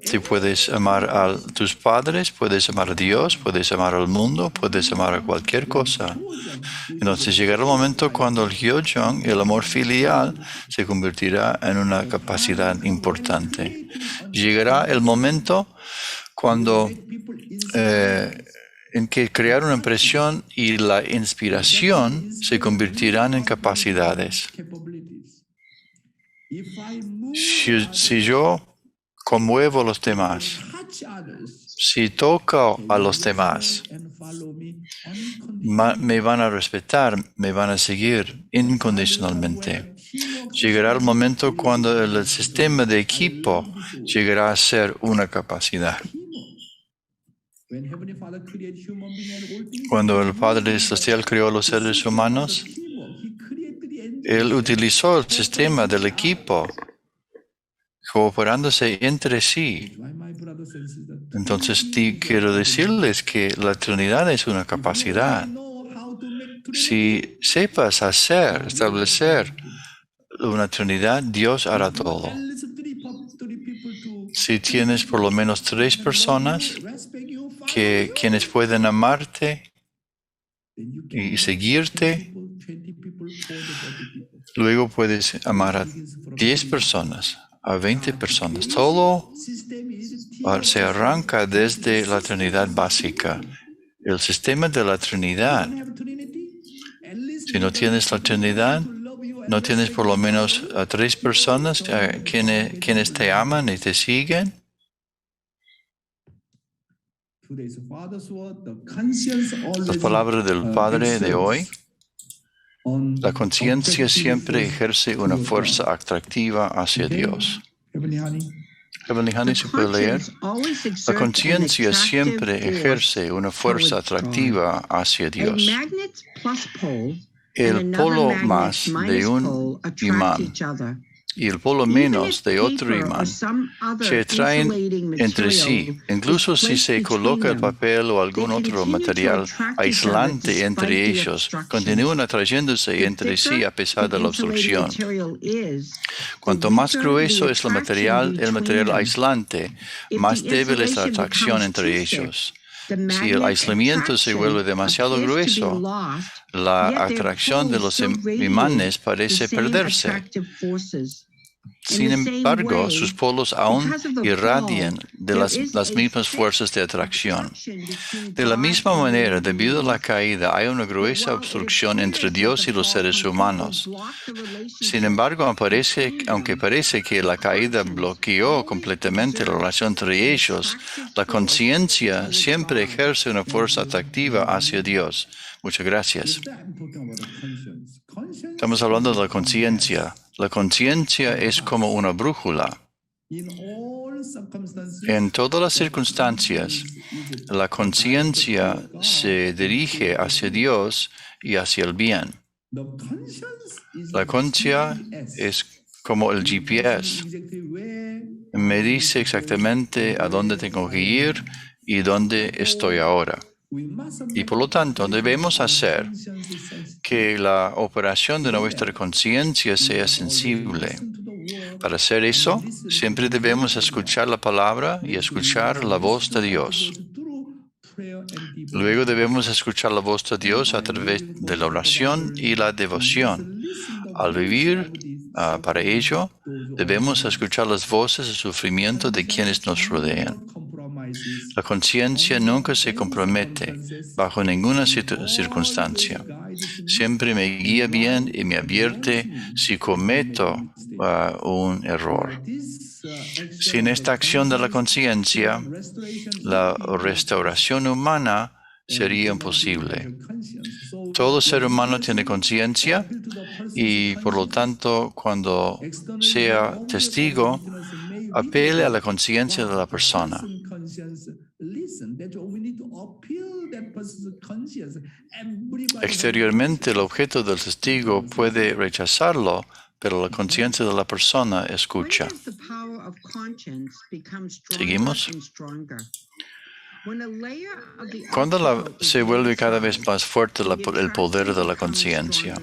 Si puedes amar a tus padres, puedes amar a Dios, puedes amar al mundo, puedes amar a cualquier cosa. Entonces llegará el momento cuando el Hyojong, el amor filial, se convertirá en una capacidad importante. Llegará el momento cuando en que crear una impresión y la inspiración se convertirán en capacidades. Si yo conmuevo a los demás, si toco a los demás, me van a respetar, me van a seguir incondicionalmente. Llegará el momento cuando el sistema de equipo llegará a ser una capacidad. Cuando el Padre Celestial creó a los seres humanos, Él utilizó el sistema del equipo, cooperándose entre sí. Entonces, quiero decirles que la Trinidad es una capacidad. Si sepas establecer una Trinidad, Dios hará todo. Si tienes por lo menos 3 personas que quienes pueden amarte then you can y seguirte, 20 people, 40 people. luego puedes amar a Begins from 10 the personas, a 20 personas. basic Todo system is se arranca desde la Trinidad básica. El sistema de la Trinidad, si no tienes la Trinidad, no tienes por lo menos a 3 personas quienes te aman y te siguen. Las palabras del Padre de hoy, la conciencia siempre ejerce una fuerza atractiva hacia Dios. Heavenly Honey, ¿se puede leer? La conciencia siempre ejerce una fuerza atractiva hacia Dios. El polo más de un imán y el polo menos de otro imán se atraen entre sí, incluso si se coloca el papel o algún otro material aislante entre ellos, continúan atrayéndose entre sí a pesar de la obstrucción. Cuanto más grueso es el material aislante, más débil es la atracción entre ellos. Si el aislamiento se vuelve demasiado grueso, la atracción de los imanes parece perderse. Sin embargo, sus polos aún irradian de las mismas fuerzas de atracción. De la misma manera, debido a la caída, hay una gruesa obstrucción entre Dios y los seres humanos. Sin embargo, aunque parece que la caída bloqueó completamente la relación entre ellos, la conciencia siempre ejerce una fuerza atractiva hacia Dios. Muchas gracias. Estamos hablando de la conciencia. La conciencia es como una brújula. En todas las circunstancias, la conciencia se dirige hacia Dios y hacia el bien. La conciencia es como el GPS. Me dice exactamente a dónde tengo que ir y dónde estoy ahora. Y por lo tanto, debemos hacer que la operación de nuestra conciencia sea sensible. Para hacer eso, siempre debemos escuchar la palabra y escuchar la voz de Dios. Luego debemos escuchar la voz de Dios a través de la oración y la devoción. Al vivir para ello, debemos escuchar las voces de sufrimiento de quienes nos rodean. La conciencia nunca se compromete bajo ninguna circunstancia. Siempre me guía bien y me advierte si cometo un error. Sin esta acción de la conciencia, la restauración humana sería imposible. Todo ser humano tiene conciencia y, por lo tanto, cuando sea testigo, apele a la conciencia de la persona. Exteriormente, el objeto del testigo puede rechazarlo, pero la conciencia de la persona escucha. ¿Seguimos? Cuando se vuelve cada vez más fuerte el poder de la conciencia,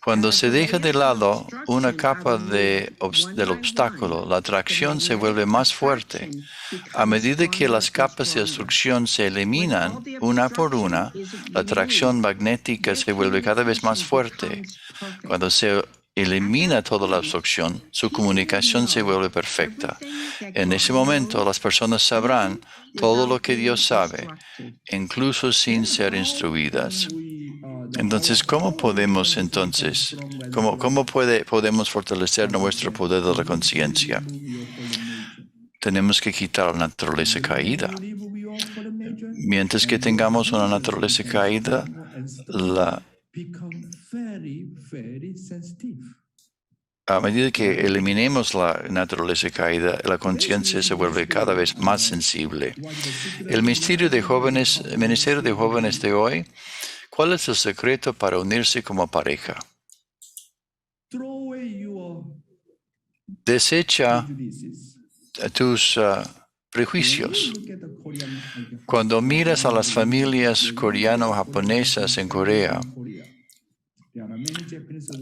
cuando se deja de lado una capa del obstáculo, la atracción se vuelve más fuerte. A medida que las capas de obstrucción se eliminan una por una, la atracción magnética se vuelve cada vez más fuerte. Cuando se elimina toda la obstrucción, su comunicación se vuelve perfecta. En ese momento, las personas sabrán todo lo que Dios sabe, incluso sin ser instruidas. Entonces, ¿cómo podemos fortalecer nuestro poder de la conciencia? Tenemos que quitar la naturaleza caída. Mientras que tengamos una naturaleza caída, a medida que eliminemos la naturaleza caída, la conciencia se vuelve cada vez más sensible. El ministerio de jóvenes de hoy, ¿cuál es el secreto para unirse como pareja? Desecha tus prejuicios. Cuando miras a las familias coreano-japonesas en Corea,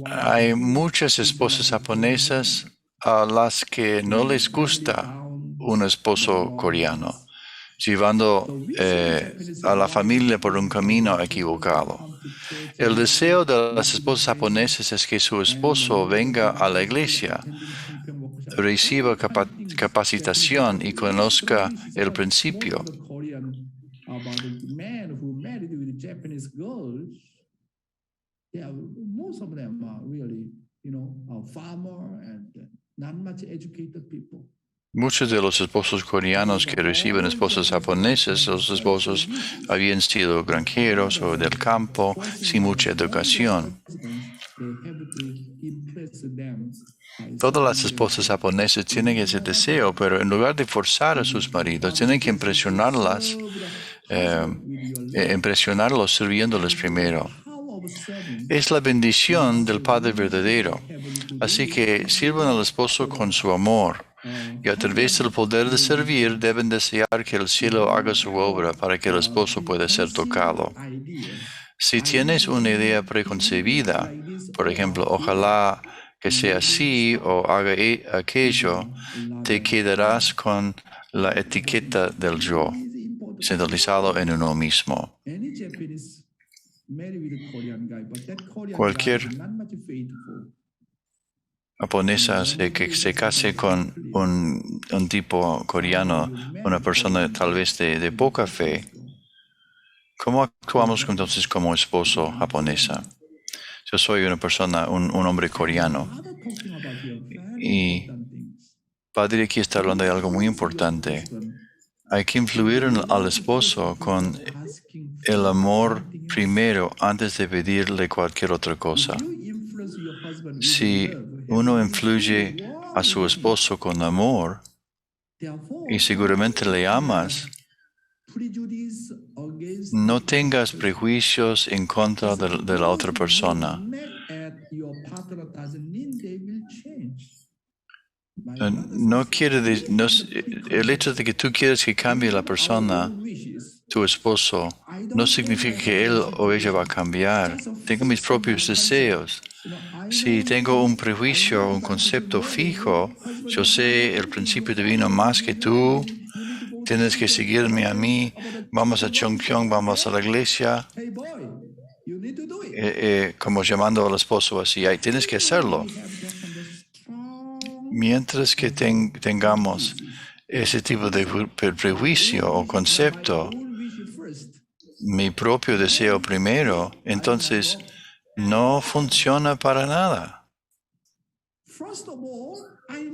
hay muchas esposas japonesas a las que no les gusta un esposo coreano. llevando a la familia por un camino equivocado. El deseo de las esposas japonesas es que su esposo venga a la iglesia, reciba capacitación y conozca el principio. About the men who married with Japanese girls, most of them are really, farmer and not much educated people. Muchos de los esposos coreanos que reciben esposas japonesas, los esposos habían sido granjeros o del campo, sin mucha educación. Todas las esposas japonesas tienen ese deseo, pero en lugar de forzar a sus maridos, tienen que impresionarlos sirviéndoles primero. Es la bendición del Padre verdadero. Así que sirvan al esposo con su amor. Y a través del poder de servir, deben desear que el cielo haga su obra para que el esposo pueda ser tocado. Si tienes una idea preconcebida, por ejemplo, ojalá que sea así o haga aquello, te quedarás con la etiqueta del yo, centralizado en uno mismo. Cualquier japonesa que se case con un tipo coreano, una persona tal vez de poca fe, ¿cómo actuamos entonces como esposo japonesa? Yo soy una persona, un hombre coreano. Y Padre aquí está hablando de algo muy importante. Hay que influir al esposo con el amor primero antes de pedirle cualquier otra cosa. Si uno influye a su esposo con amor y seguramente le amas, no tengas prejuicios en contra de la otra persona. El hecho de que tú quieres que cambie la persona, tu esposo, no significa que él o ella va a cambiar. Tengo mis propios deseos. Si tengo un prejuicio, un concepto fijo, yo sé el principio divino más que tú, tienes que seguirme a mí, vamos a Chongpyeong, vamos a la iglesia, como llamando al esposo así, tienes que hacerlo. Mientras que tengamos ese tipo de prejuicio o concepto, mi propio deseo primero, entonces no funciona para nada.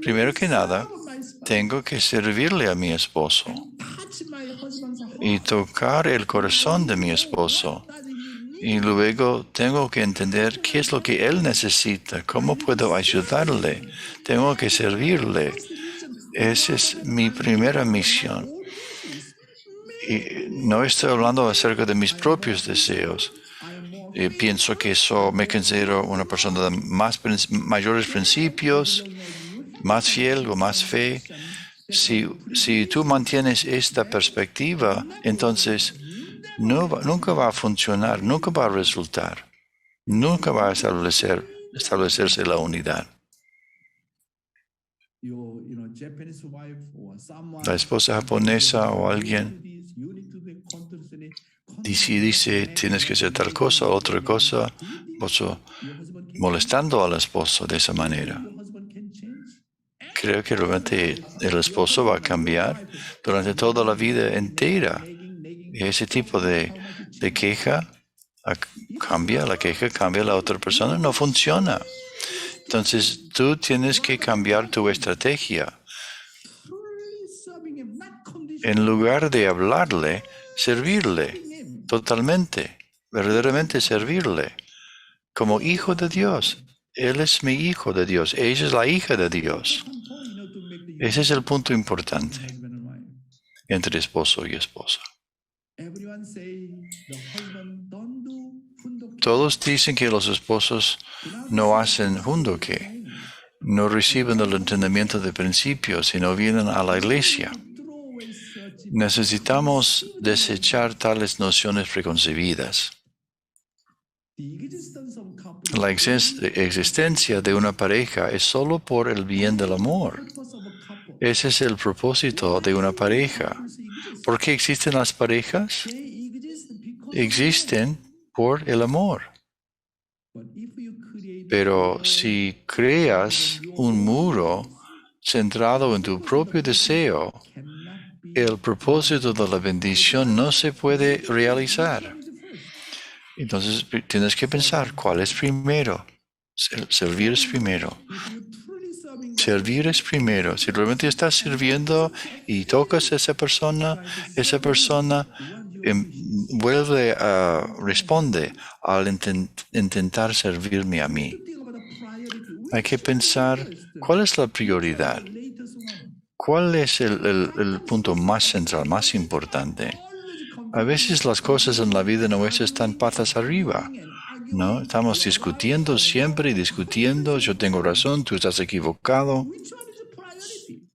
Primero que nada, tengo que servirle a mi esposo y tocar el corazón de mi esposo. Y luego tengo que entender qué es lo que él necesita, cómo puedo ayudarle. Tengo que servirle. Esa es mi primera misión. Y no estoy hablando acerca de mis propios deseos. Pienso que me considero una persona de mayores principios, más fiel o más fe. Si tú mantienes esta perspectiva, entonces nunca va a funcionar, nunca va a resultar, nunca va a establecerse la unidad. La esposa japonesa o alguien dice tienes que hacer tal cosa o otra cosa, molestando al esposo de esa manera. Creo que realmente el esposo va a cambiar durante toda la vida entera. Y ese tipo de queja cambia la otra persona, no funciona. Entonces tú tienes que cambiar tu estrategia. En lugar de hablarle, servirle totalmente, verdaderamente servirle como hijo de Dios. Él es mi hijo de Dios, ella es la hija de Dios. Ese es el punto importante entre esposo y esposa. Todos dicen que los esposos no hacen hundoke, no reciben el entendimiento de principios y no vienen a la iglesia. Necesitamos desechar tales nociones preconcebidas. La existencia de una pareja es solo por el bien del amor. Ese es el propósito de una pareja. ¿Por qué existen las parejas? They exist because of Existen por el amor. love. But if you create Pero love si creas un muro centrado en tu propio deseo, cannot be el propósito de la bendición no se puede realizar. is first. Entonces tienes que pensar cuál es primero. Servir es primero. If you truly serving Servir es primero. Si realmente estás sirviendo y tocas a esa persona vuelve a responde al intentar servirme a mí. think about the priority. Hay que pensar cuál es la prioridad, Latest one. cuál es el punto más central, más importante. Always come A veces las cosas en la vida nuestra están patas arriba, ¿no? Estamos discutiendo siempre y discutiendo. Yo tengo razón, tú estás equivocado. Which one is the priority?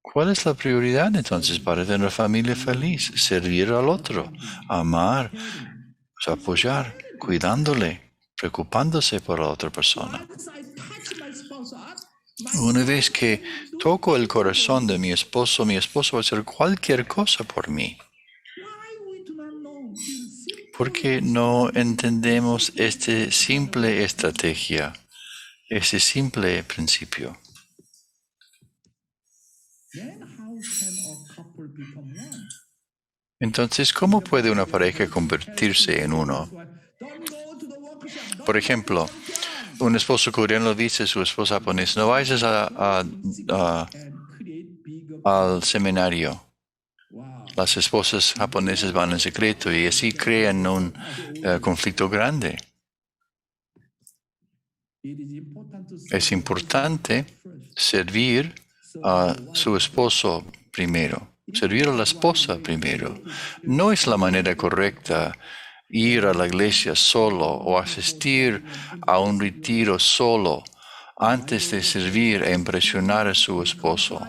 ¿Cuál es la prioridad entonces para tener una familia feliz? Servir al otro, amar, apoyar, cuidándole, preocupándose por la otra persona. Once I touch my spouse heart, my Una vez que toco el corazón de mi esposo va a hacer cualquier cosa por mí. why we do not know this simple Porque no entendemos esta simple estrategia, ese simple principio. then how can a couple become one? Entonces, ¿cómo puede una pareja convertirse en uno? Don't go to the workshop. Don't Por ejemplo, un esposo coreano dice a su esposa japonesa, no vayas and create bigger. al seminario. Wow. Las esposas japonesas van en secreto y así crean un conflicto grande. It is important to Es importante first. servir a su esposo primero, servir a la esposa primero. No es la manera correcta ir a la iglesia solo o asistir a un retiro solo antes de servir e impresionar a su esposo.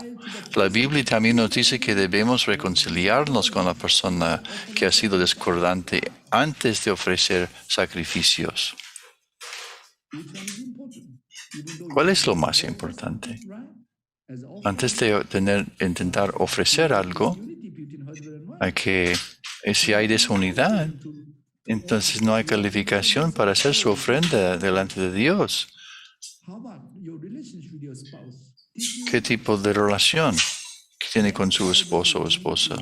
La Biblia también nos dice que debemos reconciliarnos con la persona que ha sido discordante antes de ofrecer sacrificios. Which one is important? Even though ¿Cuál es lo más importante? right? As often Antes de intentar ofrecer algo, unity between husband and wife. hay que, si hay desunidad, entonces no hay calificación para hacer su ofrenda delante de Dios. How about your relationship with your spouse? Did you ¿Qué tipo de relación que tiene con su esposo o esposa?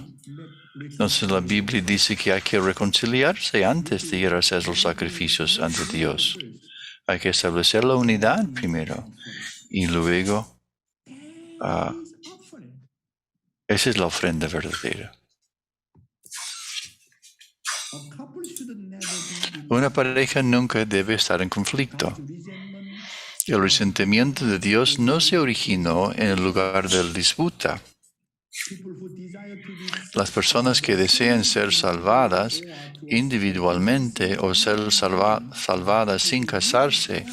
Entonces la Biblia dice que hay que reconciliarse antes de ir a hacer los sacrificios ante Dios. Hay que establecer la unidad primero y luego esa es la ofrenda verdadera. A couple should never be in Una pareja nunca debe estar en conflicto. resentment. El resentimiento de Dios no se originó en el lugar de la disputa. People who desire to be Las personas que desean ser salvadas individualmente o ser salvadas sin casarse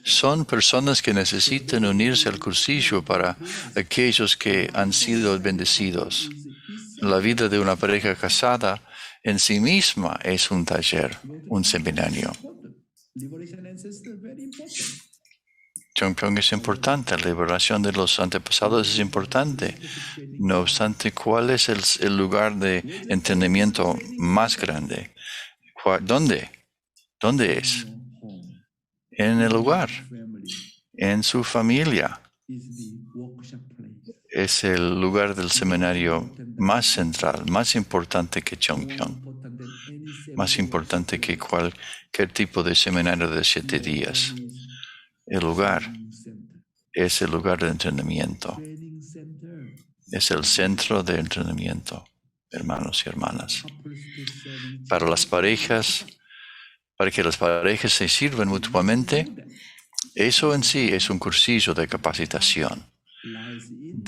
son personas que necesitan unirse al cursillo para aquellos que han sido bendecidos. La vida de una pareja casada en sí misma es un taller, un seminario. important. Liberation ancestor very important. Chongpyong es importante, la liberación de los antepasados es importante. No obstante, ¿cuál es el lugar de entendimiento más grande? ¿Dónde? ¿Dónde es? Home, En el hogar, family en su familia. is the workshop place. Es el lugar del seminario más central, más importante que Chongpyong, Important than any más importante que cualquier tipo de seminario de 7 días. El hogar training center. es el lugar de entrenamiento, Training center. es el centro de entrenamiento, hermanos y hermanas. Couples to serve each Para las parejas, para que las parejas se sirvan mutuamente, eso en sí es un cursillo de capacitación. lies in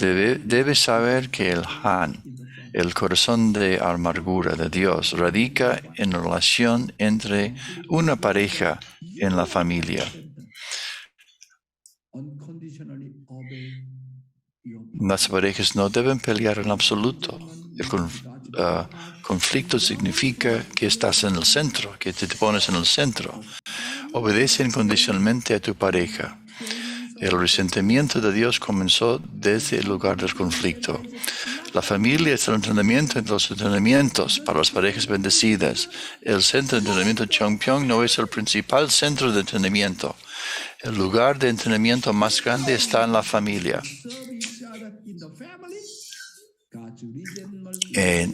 Debe saber que el Han, el corazón de amargura de Dios, radica en la relación entre una pareja en la familia. unconditionally obey your Las parejas no deben pelear en absoluto. El conflicto significa que estás en el centro, que te pones en el centro. Obedece incondicionalmente a tu pareja. El resentimiento de Dios comenzó desde el lugar del conflicto. La familia es el entrenamiento entre los entrenamientos para las parejas bendecidas. El centro de entrenamiento Chongpyong no es el principal centro de entrenamiento. El lugar de entrenamiento más grande está en la familia.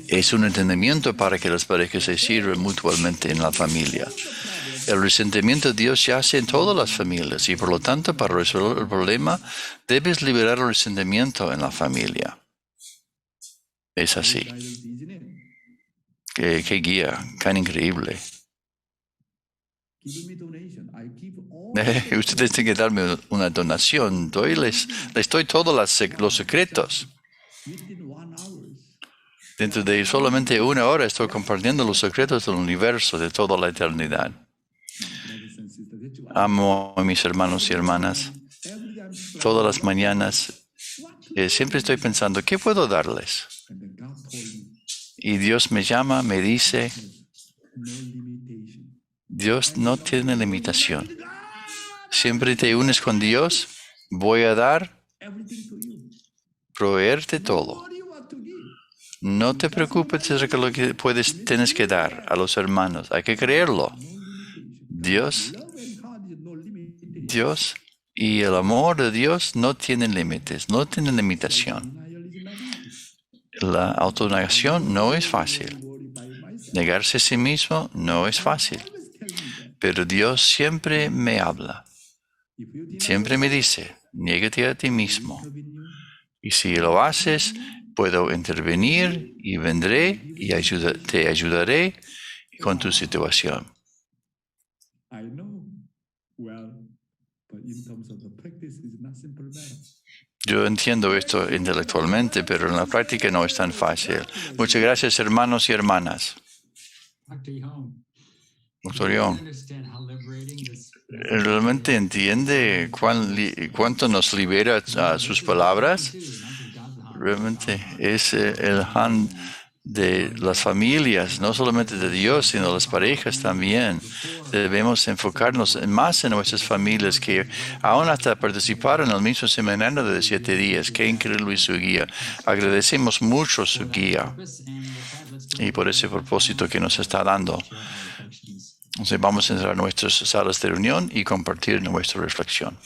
Es un entrenamiento para que las parejas se sirvan mutuamente en la familia. El resentimiento de Dios yace en todas las familias y por lo tanto para resolver el problema debes liberar el resentimiento en la familia. Es así. Qué guía, tan increíble. Ustedes tienen que darme una donación. Les doy todos los secretos. Dentro de solamente 1 hora estoy compartiendo los secretos del universo de toda la eternidad. Amo a mis hermanos y hermanas. Todas las mañanas siempre estoy pensando, ¿qué puedo darles? Y Dios me llama, me dice, Dios no tiene limitación. Siempre te unes con Dios, voy a dar, proveerte todo. No te preocupes de lo que tienes que dar a los hermanos. Hay que creerlo. Dios y el amor de Dios no tienen límites, no tienen limitación. La autonegación no es fácil. Negarse a sí mismo no es fácil. Pero Dios siempre me habla. Siempre me dice, niégate a ti mismo. Y si lo haces, puedo intervenir y vendré y te ayudaré con tu situación. Yo entiendo esto intelectualmente, pero en la práctica no es tan fácil. Muchas gracias, hermanos y hermanas. Dr. Young, ¿realmente entiende cuánto nos libera a sus palabras? Realmente es el Han de las familias, no solamente de Dios, sino de las parejas también. Debemos enfocarnos más en nuestras familias que aún hasta participar en el mismo seminario de 7 días. Qué increíble su guía. Agradecemos mucho su guía y por ese propósito que nos está dando. Entonces vamos a entrar a nuestras salas de reunión y compartir nuestra reflexión.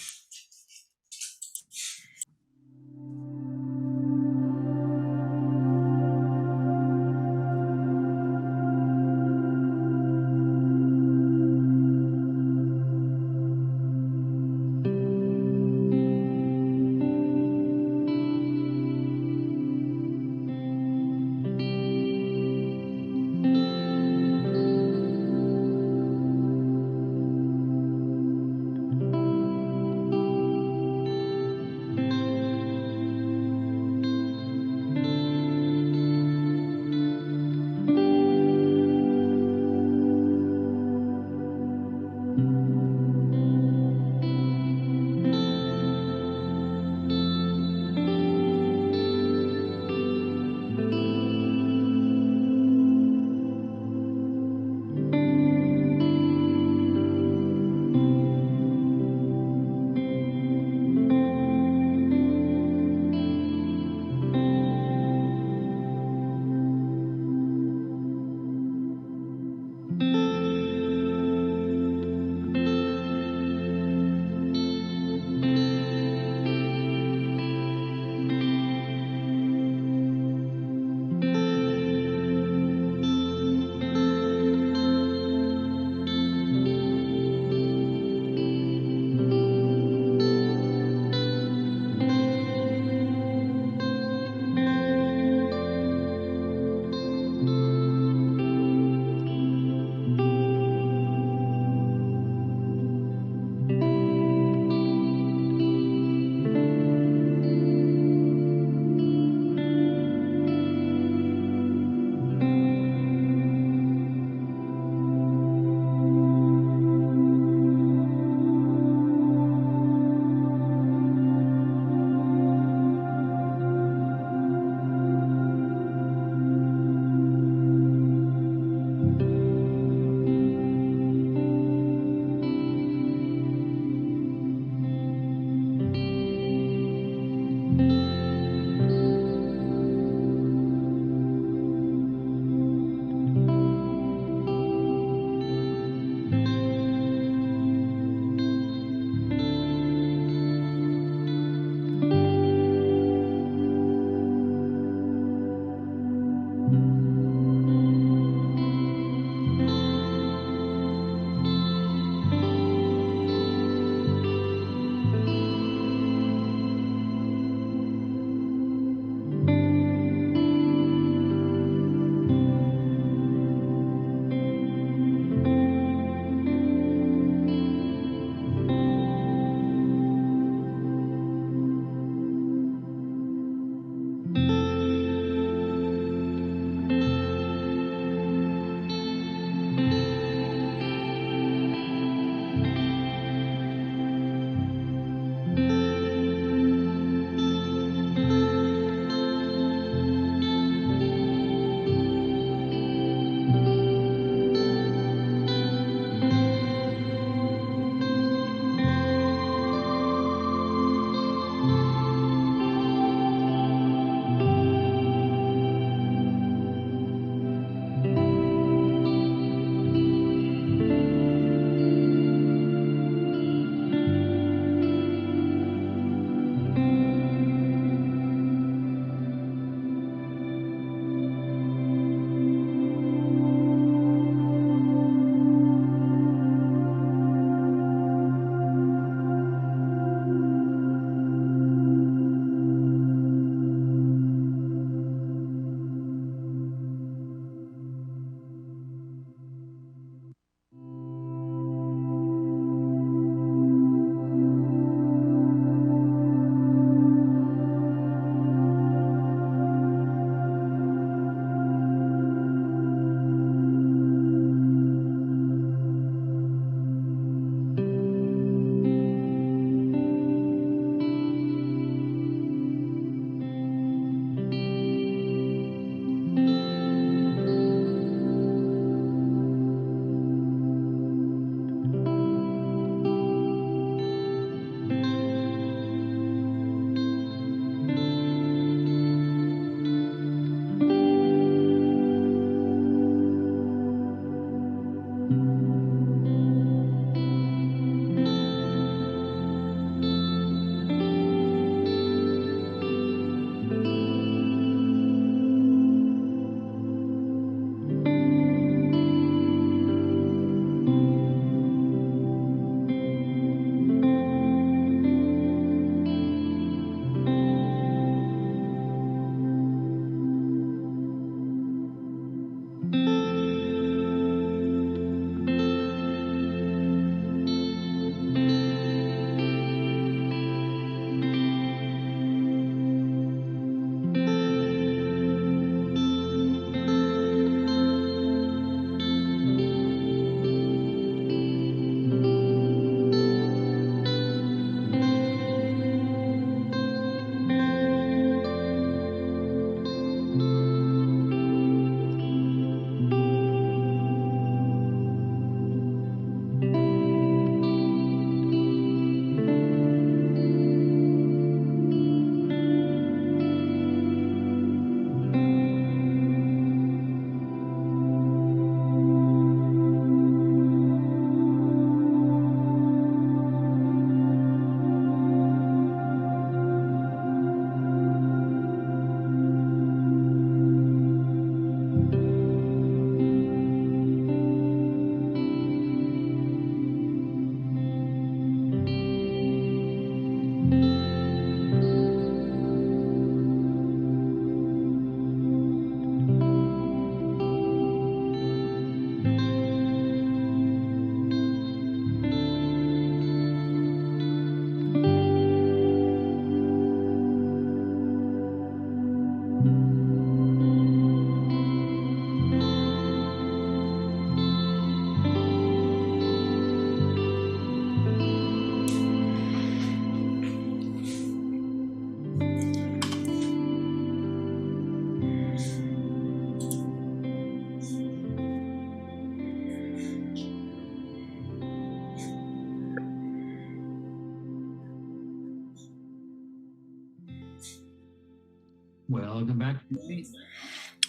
Welcome back.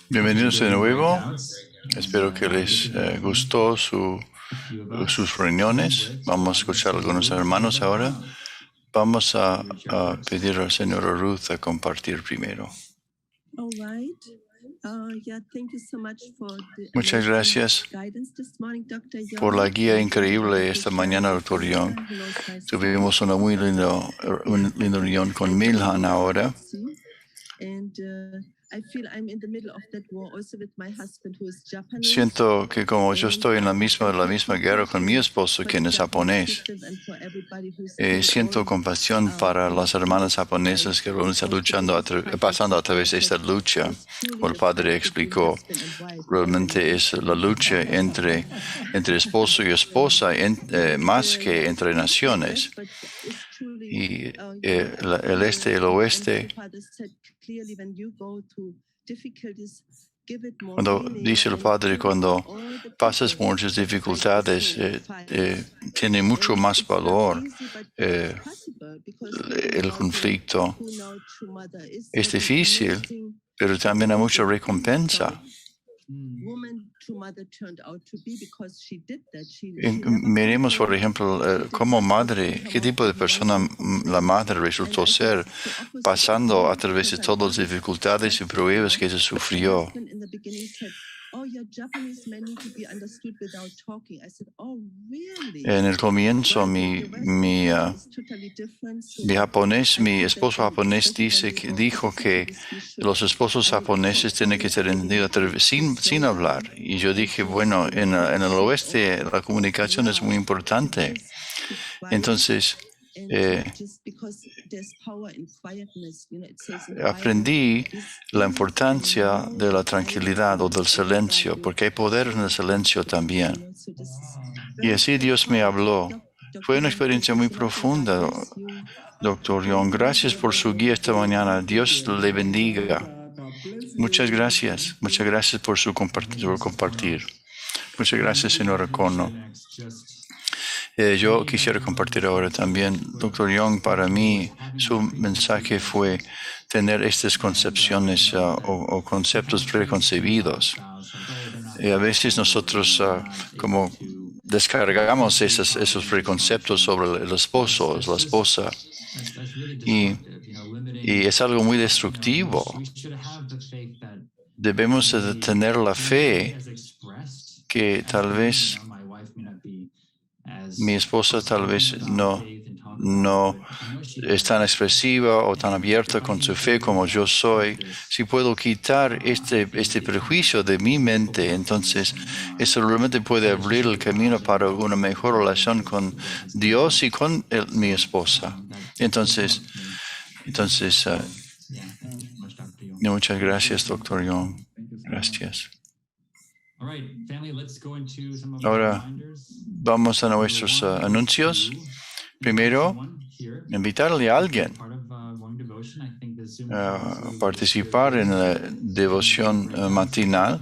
Bienvenidos de nuevo. Espero que les gustó sus reuniones. Vamos a escuchar a algunos hermanos ahora. Vamos a pedir al señor Ruth a compartir primero. All right. Thank you so much for Muchas gracias guidance this morning, Dr. Young. por la guía increíble esta mañana, Dr. Young. Tuvimos una muy linda reunión con Milhan ahora. And I feel I'm in the middle of that war also with my husband who is Japanese. Siento que como yo estoy en la misma guerra con mi esposo, quien es japonés, siento compasión para las hermanas japonesas que están pasando a través de esta lucha. Como el padre explicó, realmente es la lucha entre esposo y esposa, más que entre naciones. Y el este y el oeste. Cuando dice el padre, cuando pasas muchas dificultades, tiene mucho más valor el conflicto. Es difícil, pero también hay mucha recompensa. Miremos, por ejemplo, como madre, qué tipo de persona la madre resultó ser, pasando a través de todas las dificultades y pruebas que se sufrió. En el comienzo, mi esposo japonés dijo que los esposos japoneses tienen que ser entendidos sin hablar. Y yo dije, bueno, en el oeste la comunicación es muy importante. Entonces, aprendí la importancia de la tranquilidad o del silencio, porque hay poder en el silencio también. Y así Dios me habló. Fue una experiencia muy profunda, Dr. Young. Gracias por su guía esta mañana. Dios le bendiga. Muchas gracias. Muchas gracias por compartir. Muchas gracias, señora Kono. Yo quisiera compartir ahora también, Dr. Young, para mí su mensaje fue tener estas concepciones o conceptos preconcebidos. Y a veces nosotros como descargamos esos preconceptos sobre el esposo, la esposa, y es algo muy destructivo. Debemos de tener la fe que tal vez mi esposa tal vez no es tan expresiva o tan abierta con su fe como yo soy. Si puedo quitar este prejuicio de mi mente, entonces eso realmente puede abrir el camino para una mejor relación con Dios y con mi esposa. Entonces, muchas gracias, Dr. Young. Gracias. Ahora vamos a nuestros anuncios. Primero, invitarle a alguien a participar en la devoción matinal.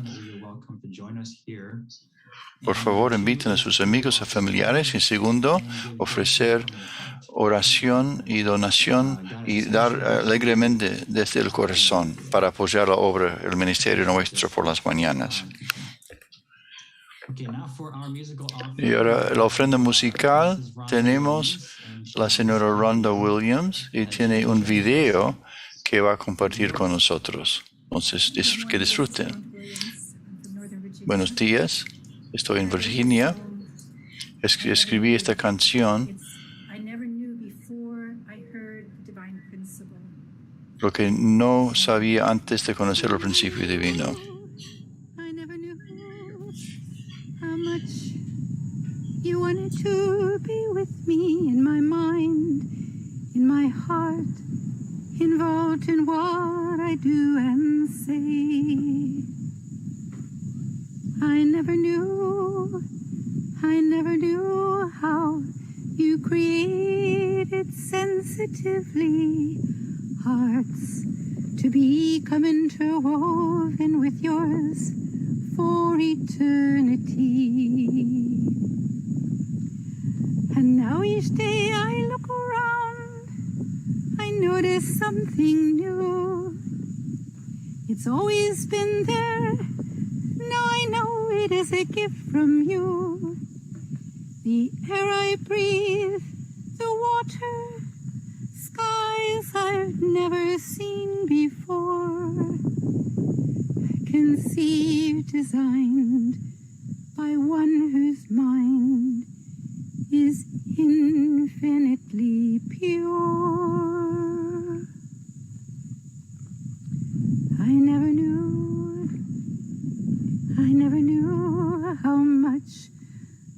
Por favor, inviten a sus amigos y familiares. Y segundo, ofrecer oración y donación y dar alegremente desde el corazón para apoyar la obra, el ministerio nuestro por las mañanas. Y ahora la ofrenda musical tenemos la señora Rhonda Williams y tiene un video que va a compartir con nosotros. Entonces, que disfruten. Buenos días, estoy en Virginia. Escribí esta canción. Lo que no sabía antes de conocer el principio divino. You wanted to be with me in my mind, in my heart, involved in what I do and say. I never knew how you created sensitively hearts to become interwoven with yours for eternity. And now each day I look around, I notice something new. It's always been there. Now I know it is a gift from you. The air I breathe, the water, skies I've never seen before. Conceived, designed by one whose mind is infinitely pure. I never knew how much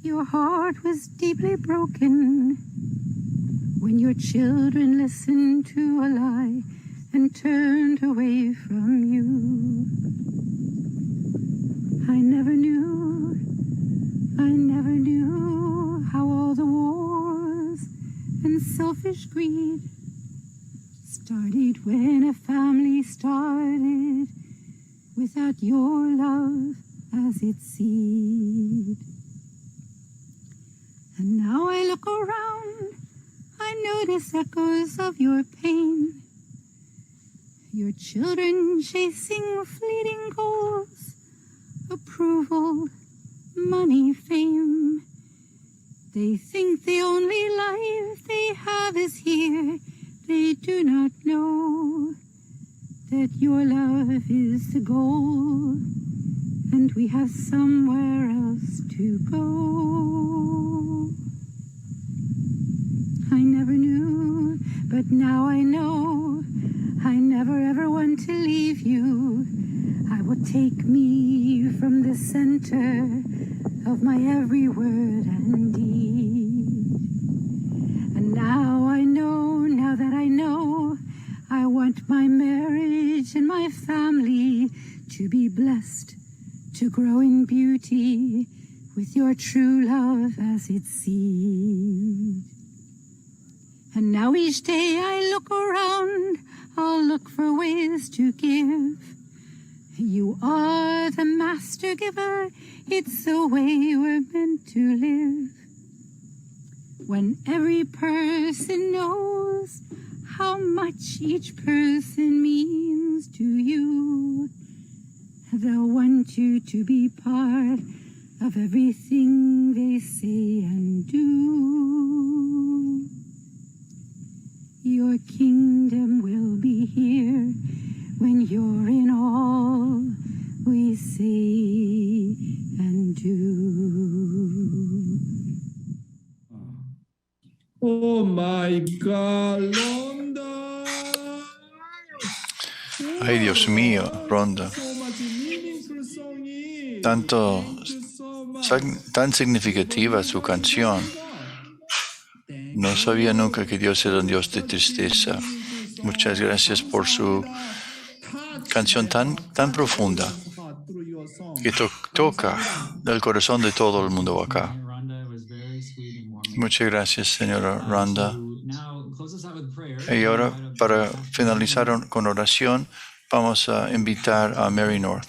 your heart was deeply broken when your children listened to a lie and turned away from you. I never knew how all the wars and selfish greed started when a family started without your love as its seed. And now I look around, I notice echoes of your pain. Your children chasing fleeting goals, approval, money, fame. They think the only life they have is here. They do not know that your love is the goal, and we have somewhere else to go. I never knew, but now I know. I never ever want to leave you. I will take me from the center of my every word and deed. And now I know, now that I know, I want my marriage and my family to be blessed, to grow in beauty with your true love as its seed. And now each day I look around, I'll look for ways to give. You are the master giver, it's the way we're meant to live. When every person knows how much each person means to you, they'll want you to be part of everything they say and do. Your kingdom will be here when you're in all we say and do. Oh my God, Rhonda! Ay, Dios mío, Rhonda. So much meaningful song. Tanto, tan significativa su canción. No sabía nunca que Dios era un Dios de tristeza. Muchas gracias por su canción tan profunda que toca el corazón de todo el mundo acá. Muchas gracias, señora Rhonda. Y ahora, para finalizar con oración, vamos a invitar a Mary North.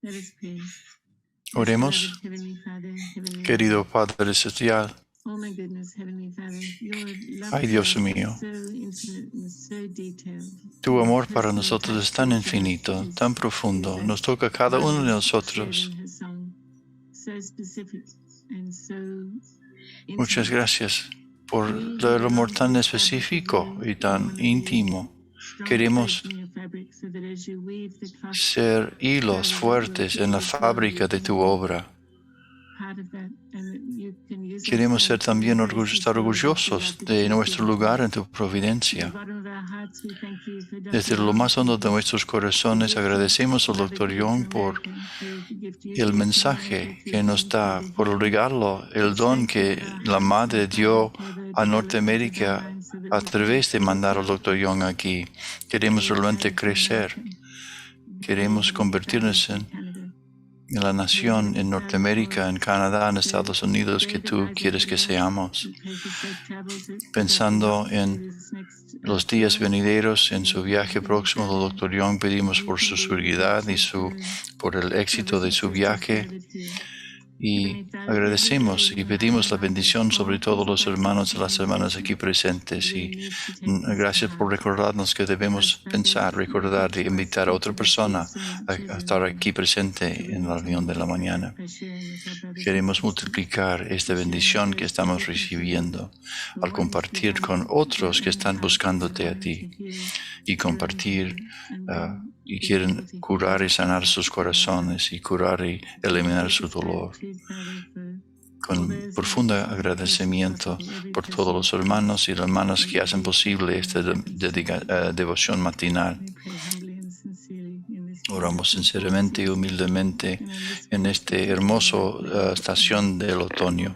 Let us pray. Oremos. Heavenly Father, Heavenly Querido Padre Celestial, oh my goodness, Heavenly Father, your love ay Dios for us mío, is so infinite and so detailed. tu amor para nosotros es tan infinito, tan profundo, nos toca a cada uno de nosotros. Muchas gracias por el amor tan específico y tan íntimo. Queremos ser hilos fuertes en la fábrica de tu obra. Queremos ser también estar orgullosos de nuestro lugar en tu providencia. Desde lo más hondo de nuestros corazones agradecemos al Dr. Young por el mensaje que nos da, por el regalo, el don que la Madre dio a Norteamérica a través de mandar al Dr. Young aquí. Queremos realmente crecer. Queremos convertirnos en la nación en Norteamérica, en Canadá, en Estados Unidos que tú quieres que seamos. Pensando en los días venideros, en su viaje próximo del Dr. Young, pedimos por su seguridad y por el éxito de su viaje Y agradecemos y pedimos la bendición sobre todos los hermanos y las hermanas aquí presentes. Y gracias por recordarnos que debemos pensar, recordar y invitar a otra persona a estar aquí presente en la reunión de la mañana. Queremos multiplicar esta bendición que estamos recibiendo al compartir con otros que están buscándote a ti y compartir y quieren curar y sanar sus corazones y curar y eliminar su dolor. Con profundo agradecimiento por todos los hermanos y hermanas que hacen posible esta devoción matinal. Oramos sinceramente y humildemente en esta hermosa estación del otoño.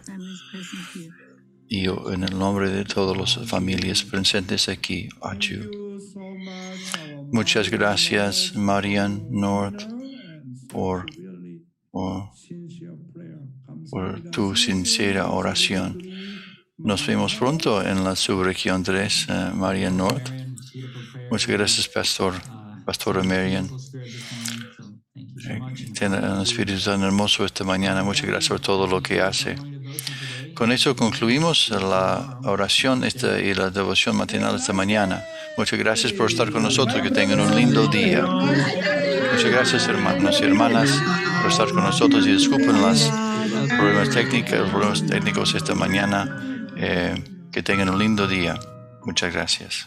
Y yo, en el nombre de todas las familias presentes aquí, ayudo. Muchas gracias, Marian North, por tu sincera oración. Nos vemos pronto en la subregión 3, Marian North. Muchas gracias, Pastora Marian. Tiene un espíritu tan hermoso esta mañana. Muchas gracias por todo lo que hace. Con eso concluimos la oración y la devoción matinal esta mañana. Muchas gracias por estar con nosotros. Que tengan un lindo día. Muchas gracias, hermanos y hermanas, por estar con nosotros. Y disculpen los problemas técnicos esta mañana. Que tengan un lindo día. Muchas gracias.